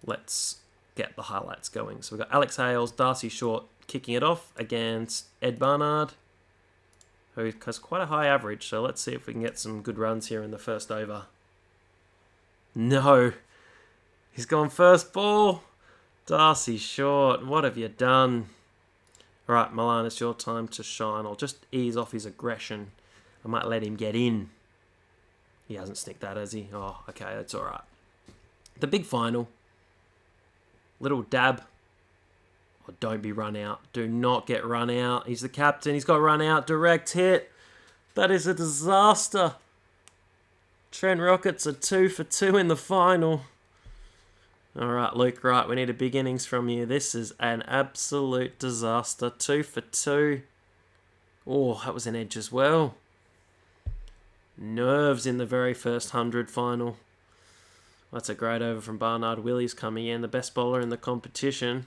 Let's get the highlights going. So we've got Alex Hales, Darcy Short kicking it off against Ed Barnard, who has quite a high average. So let's see if we can get some good runs here in the first over. No. He's gone first ball. Darcy Short, what have you done? Alright, Milan, it's your time to shine. I'll just ease off his aggression. I might let him get in. He hasn't snicked that, has he? Oh, okay, that's alright. The big final. Little dab. Oh, don't be run out. Do not get run out. He's the captain. He's got run out. Direct hit. That is a disaster. Trent Rockets are 2 for 2 in the final. Alright, Luke, right, we need a big innings from you. This is an absolute disaster. 2 for 2. Oh, that was an edge as well. Nerves in the very first 100 final. That's a great over from Barnard. Willie's coming in, the best bowler in the competition.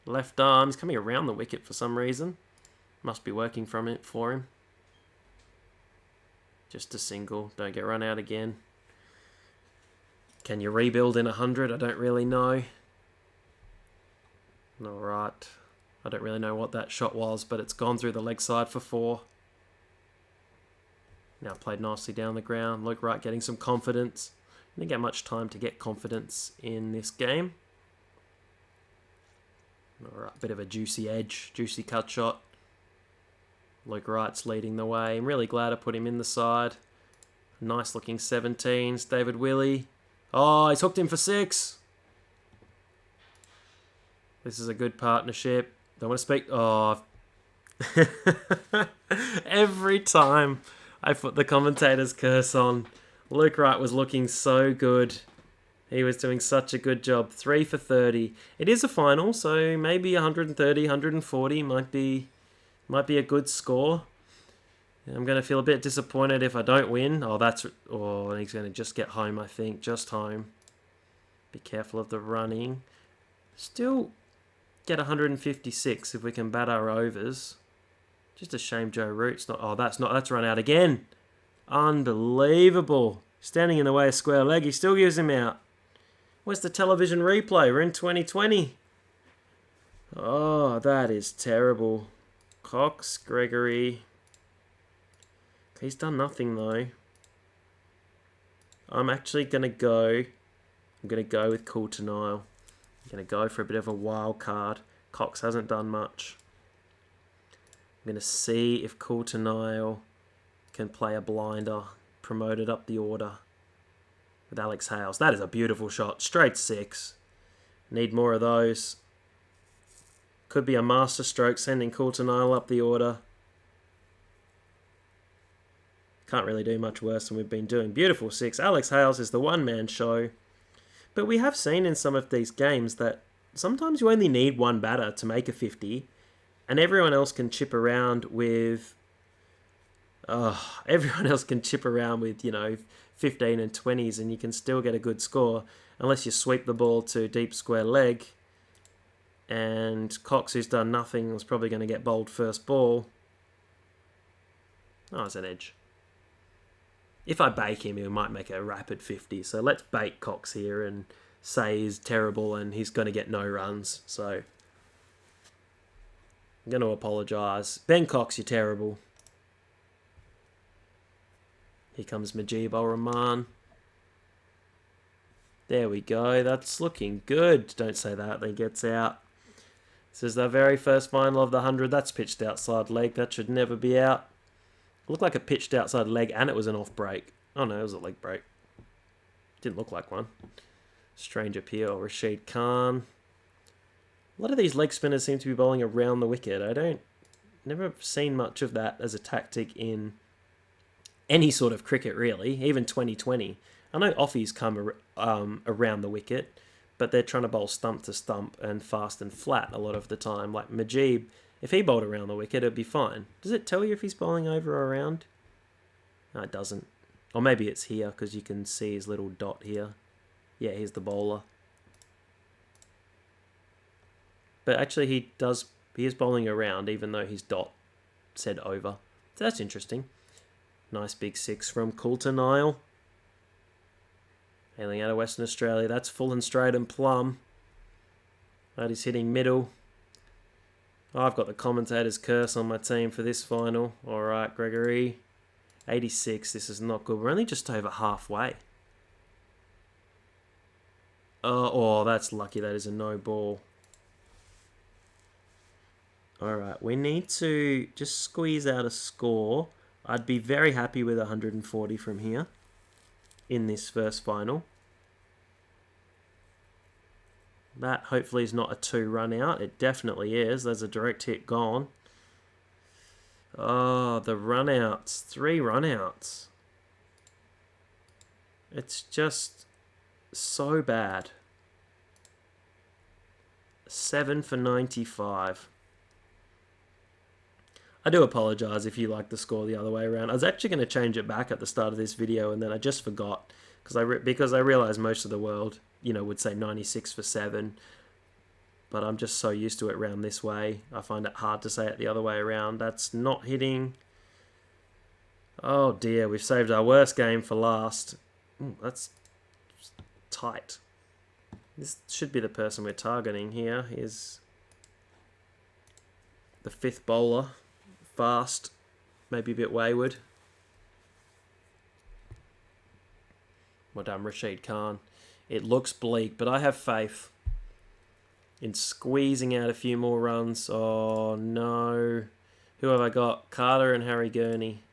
Left arm, he's coming around the wicket for some reason. Must be working from it for him. Just a single, don't get run out again. Can you rebuild in 100? I don't really know. Alright. I don't really know what that shot was, but it's gone through the leg side for 4. Now played nicely down the ground. Luke Wright getting some confidence. Didn't get much time to get confidence in this game. Alright, bit of a juicy edge. Juicy cut shot. Luke Wright's leading the way. I'm really glad I put him in the side. Nice looking 17s. David Willey. Oh, he's hooked him for 6. This is a good partnership. Don't want to speak. Oh. Every time I put the commentator's curse on, Luke Wright was looking so good. He was doing such a good job. 3 for 30. It is a final, so maybe 130, 140 might be a good score. I'm going to feel a bit disappointed if I don't win. Oh, he's going to just get home, I think. Just home. Be careful of the running. Still get 156 if we can bat our overs. Just a shame Joe Root's not... Oh, that's run out again. Unbelievable. Standing in the way of square leg. He still gives him out. Where's the television replay? We're in 2020. Oh, that is terrible. Cox, Gregory. He's done nothing though. I'm actually going to go... I'm going to go with Coulter-Nile. I'm going to go for a bit of a wild card. Cox hasn't done much. I'm going to see if Coulter-Nile can play a blinder. Promoted up the order with Alex Hales. That is a beautiful shot. Straight 6. Need more of those. Could be a master stroke sending Coulter-Nile up the order. Can't really do much worse than we've been doing. Beautiful 6. Alex Hales is the one-man show. But we have seen in some of these games that sometimes you only need one batter to make a 50, and everyone else can chip around with... everyone else can chip around with, 15 and 20s, and you can still get a good score, unless you sweep the ball to deep square leg. And Cox, who's done nothing, was probably going to get bowled first ball. Oh, it's an edge. If I bake him, he might make a rapid 50. So let's bake Cox here and say he's terrible and he's going to get no runs. So I'm going to apologise. Ben Cox, you're terrible. Here comes Mujeeb Ur-Rahman. There we go. That's looking good. Don't say that. Then gets out. This is the very first final of the 100. That's pitched outside leg. That should never be out. It looked like a pitched outside leg and it was an off break. Oh no, it was a leg break. Didn't look like one. Strange appeal. Rashid Khan. A lot of these leg spinners seem to be bowling around the wicket. Never seen much of that as a tactic in any sort of cricket really, even 2020. I know offies come around the wicket, but they're trying to bowl stump to stump and fast and flat a lot of the time. Like Mujeeb, if he bowled around the wicket, it'd be fine. Does it tell you if he's bowling over or around? No, it doesn't. Or maybe it's here, because you can see his little dot here. Yeah, here's the bowler. But actually he is bowling around, even though his dot said over. So that's interesting. Nice big 6 from Coulter-Nile. Hailing out of Western Australia. That's full and straight and plumb. That is hitting middle. I've got the commentator's curse on my team for this final. Alright, Gregory. 86. This is not good. We're only just over halfway. Oh, that's lucky. That is a no ball. Alright, we need to just squeeze out a score. I'd be very happy with 140 from here in this first final. That hopefully is not a 2 run out. It definitely is. There's a direct hit gone. Oh, the run outs. 3 run outs. It's just so bad. 7 for 95. I do apologise if you like the score the other way around. I was actually going to change it back at the start of this video and then I just forgot because I realised most of the world, would say 96 for 7. But I'm just so used to it round this way. I find it hard to say it the other way around. That's not hitting. Oh dear, we've saved our worst game for last. Ooh, that's tight. This should be the person we're targeting here. Is the 5th bowler. Fast, maybe a bit wayward. Well done, Rashid Khan. It looks bleak, but I have faith in squeezing out a few more runs. Oh no. Who have I got? Carter and Harry Gurney.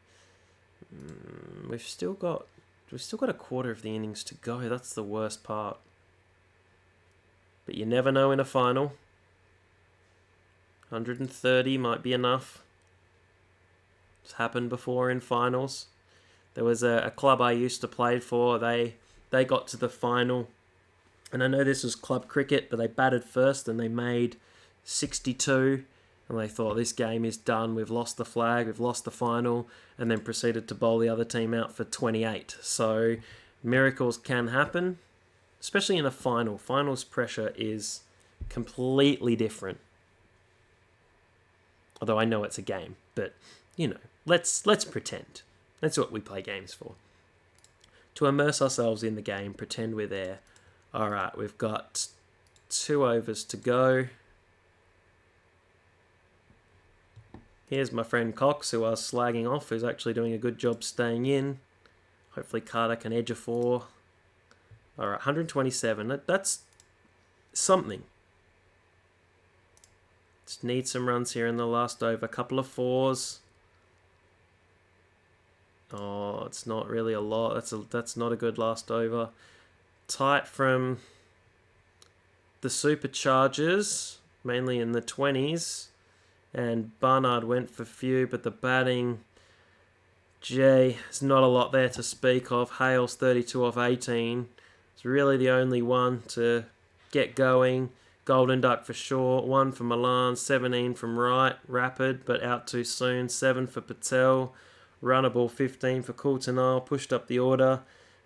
We've still got We've still got a quarter of the innings to go. That's the worst part. But you never know in a final. 130 might be enough. It's happened before in finals. There was a club I used to play for. They got to the final. And I know this was club cricket, but they batted first and they made 62. And they thought, this game is done. We've lost the flag. We've lost the final. And then proceeded to bowl the other team out for 28. So miracles can happen, especially in a final. Finals pressure is completely different. Although I know it's a game, but you know, let's pretend. That's what we play games for. To immerse ourselves in the game, pretend we're there. All right, we've got 2 overs to go. Here's my friend Cox, who I was slagging off, who's actually doing a good job staying in. Hopefully Carter can edge a 4. All right, 127. That's something. Just need some runs here in the last over. A couple of 4s. Oh, it's not really a lot. That's not a good last over. Tight from the Superchargers, mainly in the 20s. And Barnard went for few, but the batting, gee, there's not a lot there to speak of. Hale's 32 off 18. It's really the only one to get going. Golden Duck for short, 1 for Milan, 17 from Wright, rapid but out too soon, 7 for Patel, runnable 15 for Coultonale, pushed up the order.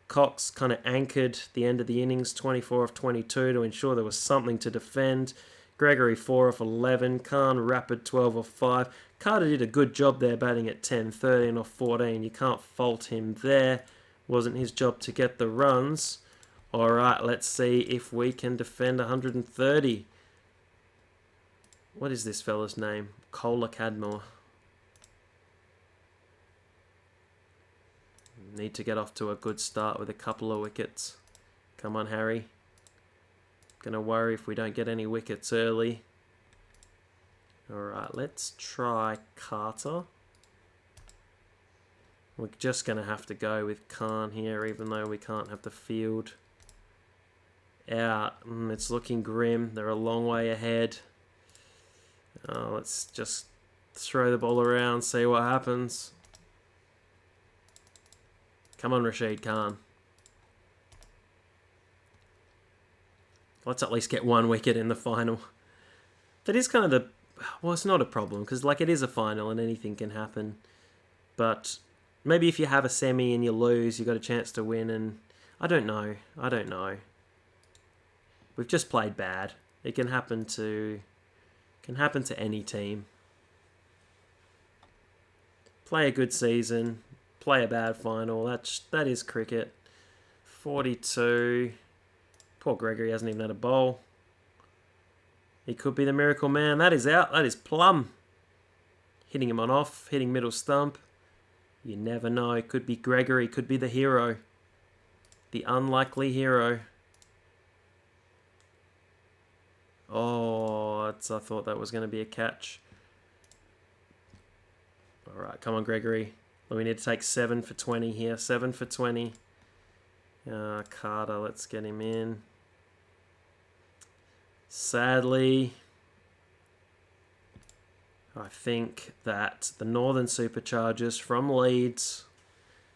Cox kind of anchored the end of the innings, 24 off 22 to ensure there was something to defend. Gregory 4 off 11, Khan rapid 12 off 5. Carter did a good job there batting at 10, 13 off 14. You can't fault him there. Wasn't his job to get the runs. Alright, let's see if we can defend 130. What is this fella's name? Kohler Cadmore. Need to get off to a good start with a couple of wickets. Come on, Harry. Gonna worry if we don't get any wickets early. Alright, let's try Carter. We're just gonna have to go with Khan here, even though we can't have the field out. It's looking grim. They're a long way ahead. Let's just throw the ball around, see what happens. Come on, Rashid Khan. Let's at least get 1 wicket in the final. That is kind of the... Well, it's not a problem, because like it is a final and anything can happen. But maybe if you have a semi and you lose, you got a chance to win, and I don't know. We've just played bad. It can happen to any team. Play a good season, play a bad final. That is cricket. 42. Poor Gregory hasn't even had a bowl. He could be the miracle man. That is out. That is plumb. Hitting him on off, hitting middle stump. You never know. It could be Gregory, could be the hero. The unlikely hero. Oh, I thought that was going to be a catch. Alright, come on, Gregory. We need to take 7 for 20 here. 7 for 20. Carter, let's get him in. Sadly, I think that the Northern Superchargers from Leeds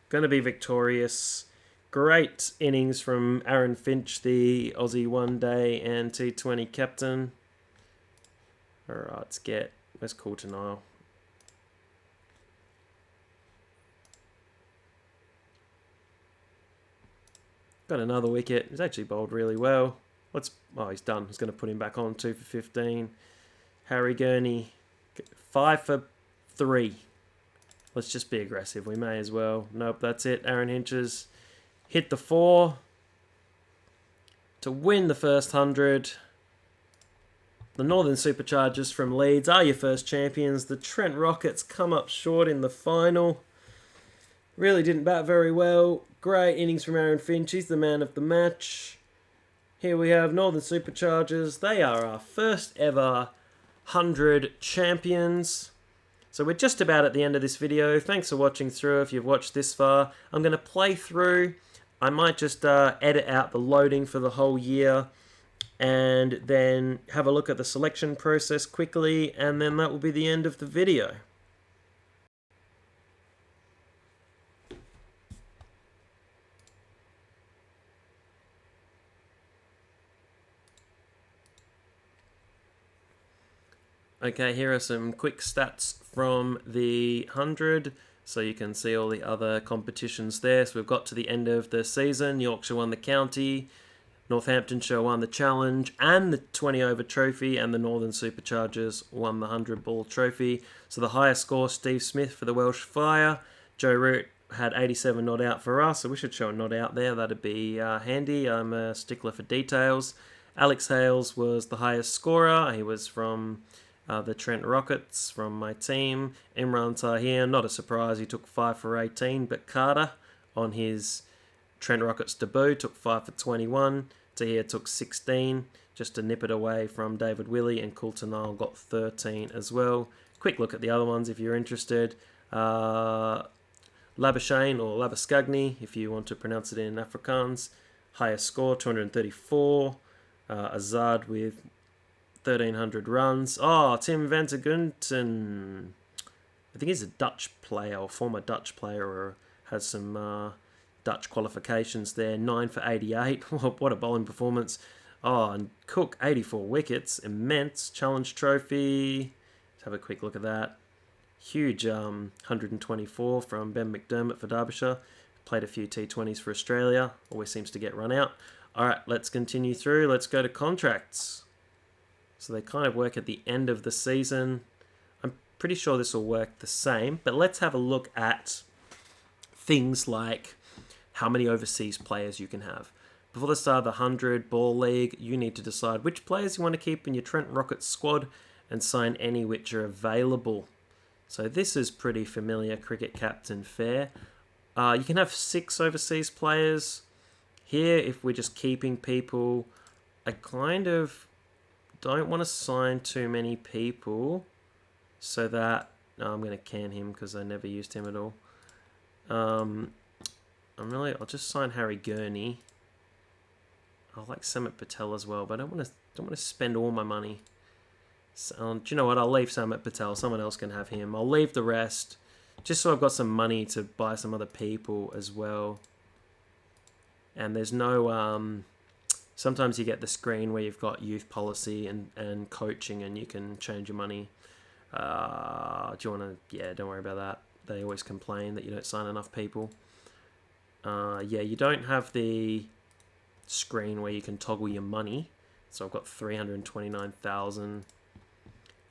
going to be victorious. Great innings from Aaron Finch, the Aussie One Day and T20 captain. Alright, let's get... Where's Coultonale? Got another wicket. He's actually bowled really well. Oh, he's done. He's going to put him back on. 2 for 15. Harry Gurney, 5 for 3. Let's just be aggressive. We may as well. Nope, that's it. Aaron Hinches hit the 4 to win the first 100. The Northern Superchargers from Leeds are your first champions. The Trent Rockets come up short in the final. Really didn't bat very well. Great innings from Aaron Finch. He's the man of the match. Here we have Northern Superchargers. They are our first ever 100 champions. So we're just about at the end of this video. Thanks for watching through if you've watched this far. I'm going to play through. I might just edit out the loading for the whole year and then have a look at the selection process quickly, and then that will be the end of the video. Okay, here are some quick stats from the 100, so you can see all the other competitions there. So we've got to the end of the season. Yorkshire won the county, Northamptonshire won the challenge and the 20 over trophy, and the Northern Superchargers won the 100 ball trophy. So the highest score, Steve Smith for the Welsh Fire. Joe Root had 87 not out for us, so we should show a not out there. That'd be handy. I'm a stickler for details. Alex Hales was the highest scorer. He was from the Trent Rockets from my team. Imran Tahir, not a surprise, he took 5 for 18, but Carter on his Trent Rockets debut took 5 for 21. Tahir took 16, just to nip it away from David Willey, and Coulter-Nile got 13 as well. Quick look at the other ones if you're interested. Labuschagne or Labuschagne, if you want to pronounce it in Afrikaans. Highest score, 234. Azad with 1,300 runs. Oh, Tim van der Gunten. I think he's a Dutch player, or former Dutch player, or has some Dutch qualifications there. 9 for 88. What a bowling performance. Oh, and Cook, 84 wickets. Immense. Challenge Trophy. Let's have a quick look at that. Huge 124 from Ben McDermott for Derbyshire. Played a few T20s for Australia. Always seems to get run out. All right, let's continue through. Let's go to contracts. So they kind of work at the end of the season. I'm pretty sure this will work the same, but let's have a look at things like how many overseas players you can have. Before the start of the 100 Ball League, you need to decide which players you want to keep in your Trent Rockets squad and sign any which are available. So this is pretty familiar cricket captain fare. You can have 6 overseas players. Here, if we're just keeping people, I kind of don't want to sign too many people so that I'm going to can him because I never used him at all. I'll just sign Harry Gurney. I like Samit Patel as well, but I don't want to spend all my money. So, do you know what? I'll leave Samit Patel. Someone else can have him. I'll leave the rest just so I've got some money to buy some other people as well. And there's no sometimes you get the screen where you've got youth policy and coaching, and you can change your money. Do you want to... Yeah, don't worry about that. They always complain that you don't sign enough people. Yeah, you don't have the screen where you can toggle your money. So I've got 329,000.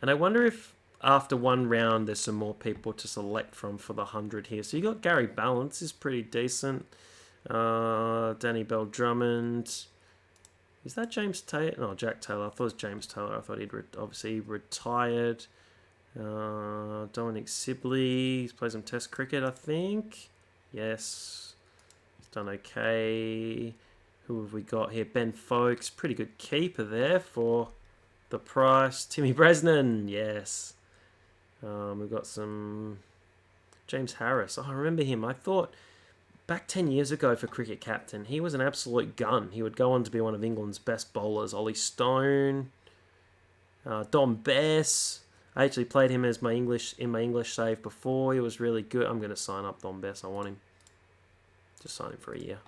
And I wonder if after one round there's some more people to select from for the 100 here. So you got Gary Balance, is pretty decent. Danny Bell Drummond... Is that James Taylor? No, Jack Taylor. I thought it was James Taylor. I thought he'd obviously retired. Dominic Sibley. He's played some Test cricket, I think. Yes. He's done okay. Who have we got here? Ben Folkes. Pretty good keeper there for the price. Timmy Bresnan. Yes. We've got some... James Harris. Oh, I remember him. I thought... Back 10 years ago for cricket captain, he was an absolute gun. He would go on to be one of England's best bowlers. Ollie Stone, Dom Bess. I actually played him as my English save before. He was really good. I'm going to sign up Dom Bess. I want him. Just sign him for a year.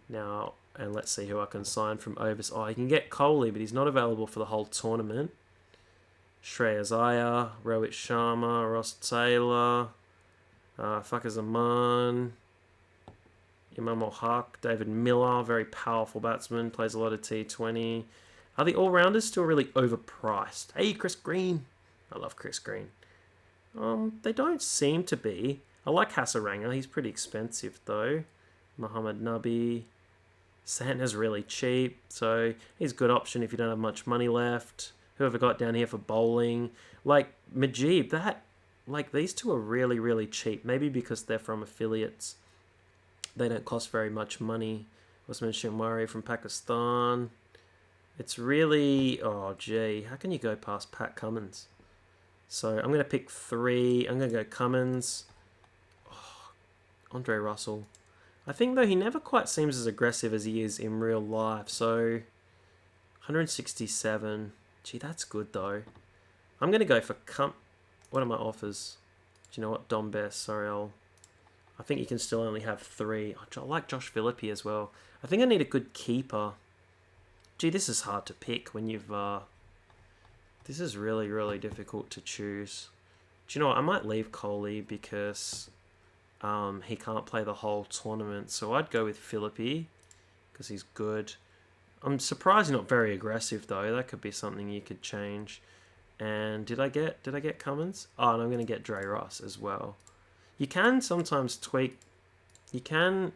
Now, and let's see who I can sign from overseas. Oh, you can get Kohli, but he's not available for the whole tournament. Shreyas Iyer, Rohit Sharma, Ross Taylor... Fakir Zaman, Imam Haq, David Miller, very powerful batsman, plays a lot of T20. Are the all-rounders still really overpriced? Hey, Chris Green. I love Chris Green. They don't seem to be. I like Hasaranga. He's pretty expensive, though. Muhammad Nabi. Santner's really cheap, so he's a good option if you don't have much money left. Who have I got down here for bowling? Like, Majib, that... Like, these two are really, really cheap. Maybe because they're from affiliates. They don't cost very much money. Osman Shamwari from Pakistan. It's really... Oh, gee. How can you go past Pat Cummins? So I'm going to pick 3. I'm going to go Cummins. Oh, Andre Russell. I think, though, he never quite seems as aggressive as he is in real life. So 167. Gee, that's good, though. I'm going to go for What are my offers? Do you know what? Dom Best. Sorry, I think you can still only have 3. I like Josh Philippi as well. I think I need a good keeper. Gee, this is hard to pick when you've... This is really, really difficult to choose. Do you know what? I might leave Coley because he can't play the whole tournament. So I'd go with Philippi because he's good. I'm surprised he's not very aggressive, though. That could be something you could change. And did I get Cummins? Oh, and I'm going to get Dre Ross as well. You can sometimes tweak... You can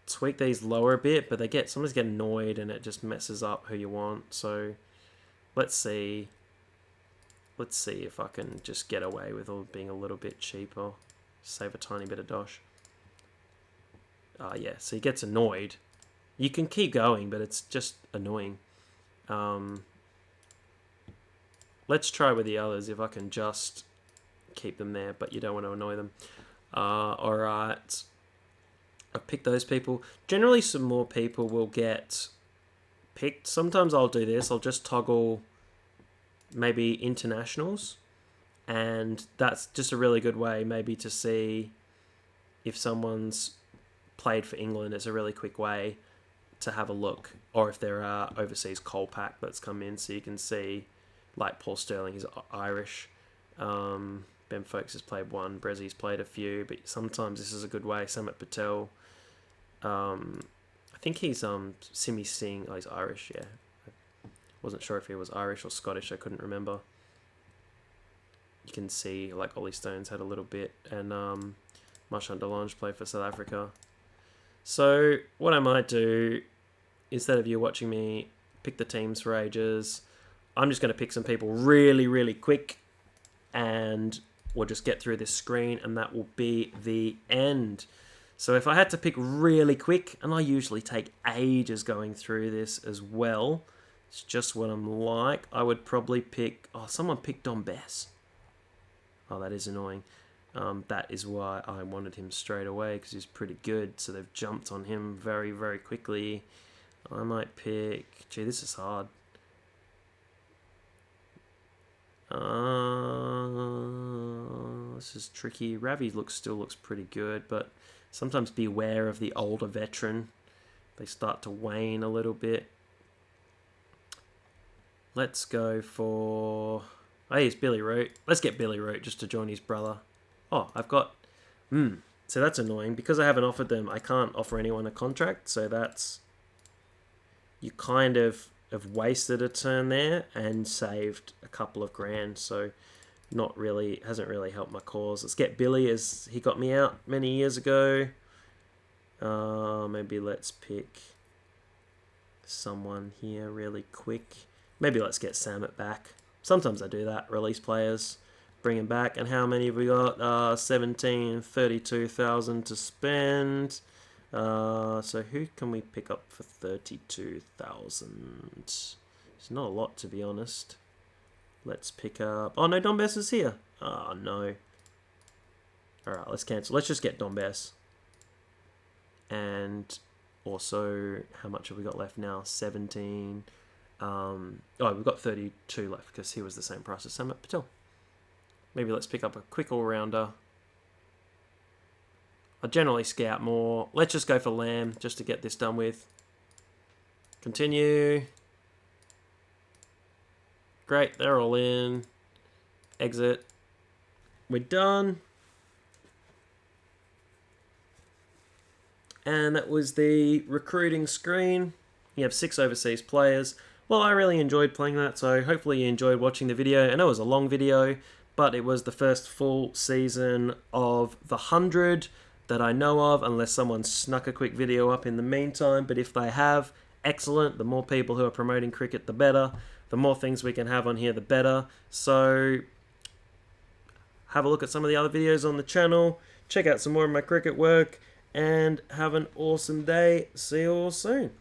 tweak these lower a bit, but sometimes get annoyed and it just messes up who you want. So let's see if I can just get away with being a little bit cheaper. Save a tiny bit of dosh. Yeah, so he gets annoyed. You can keep going, but it's just annoying. Let's try with the others if I can just keep them there, but you don't want to annoy them. Alright. I've picked those people. Generally, some more people will get picked. Sometimes I'll do this. I'll just toggle maybe internationals. And that's just a really good way maybe to see if someone's played for England. It's a really quick way to have a look. Or if there are overseas coal pack that's come in, so you can see, like Paul Sterling, he's Irish. Ben Folkes has played 1. Brezzi's played a few. But sometimes this is a good way. Samit Patel. I think he's Simi Singh. Oh, he's Irish, yeah. I wasn't sure if he was Irish or Scottish. I couldn't remember. You can see, like, Ollie Stones had a little bit. And Marchand Delange played for South Africa. So what I might do, instead of you watching me pick the teams for ages, I'm just going to pick some people really, really quick. And we'll just get through this screen, and that will be the end. So if I had to pick really quick, and I usually take ages going through this as well, it's just what I'm like, I would probably pick... Oh, someone picked Dom Bess. Oh, that is annoying. That is why I wanted him straight away, because he's pretty good. So they've jumped on him very, very quickly. I might pick... Gee, this is hard. This is tricky. Ravi still looks pretty good, but sometimes beware of the older veteran. They start to wane a little bit. Let's go for... Hey, it's Billy Root. Let's get Billy Root just to join his brother. Oh, I've got... So that's annoying. Because I haven't offered them, I can't offer anyone a contract. So that's... You kind of have wasted a turn there and saved a couple of grand. So not really... Hasn't really helped my cause. Let's get Billy, as he got me out many years ago. Maybe let's pick someone here really quick. Maybe let's get Samet back. Sometimes I do that. Release players, bring him back. And how many have we got? 17, 32,000 to spend. So who can we pick up for 32,000? It's not a lot, to be honest. Let's pick up... Oh, no, Dom Bess is here. Oh, no. Alright, let's cancel. Let's just get Dom Bess. And also, how much have we got left now? 17... Oh, we've got 32 left because he was the same price as Samit Patel. Maybe let's pick up a quick all-rounder. I generally scout more. Let's just go for Lamb just to get this done with. Continue. Great, they're all in. Exit. We're done. And that was the recruiting screen. You have 6 overseas players. Well, I really enjoyed playing that, so hopefully you enjoyed watching the video. I know it was a long video, but it was the first full season of the 100 that I know of, unless someone snuck a quick video up in the meantime. But if they have, excellent. The more people who are promoting cricket, the better. The more things we can have on here, the better. So have a look at some of the other videos on the channel. Check out some more of my cricket work, and have an awesome day. See you all soon.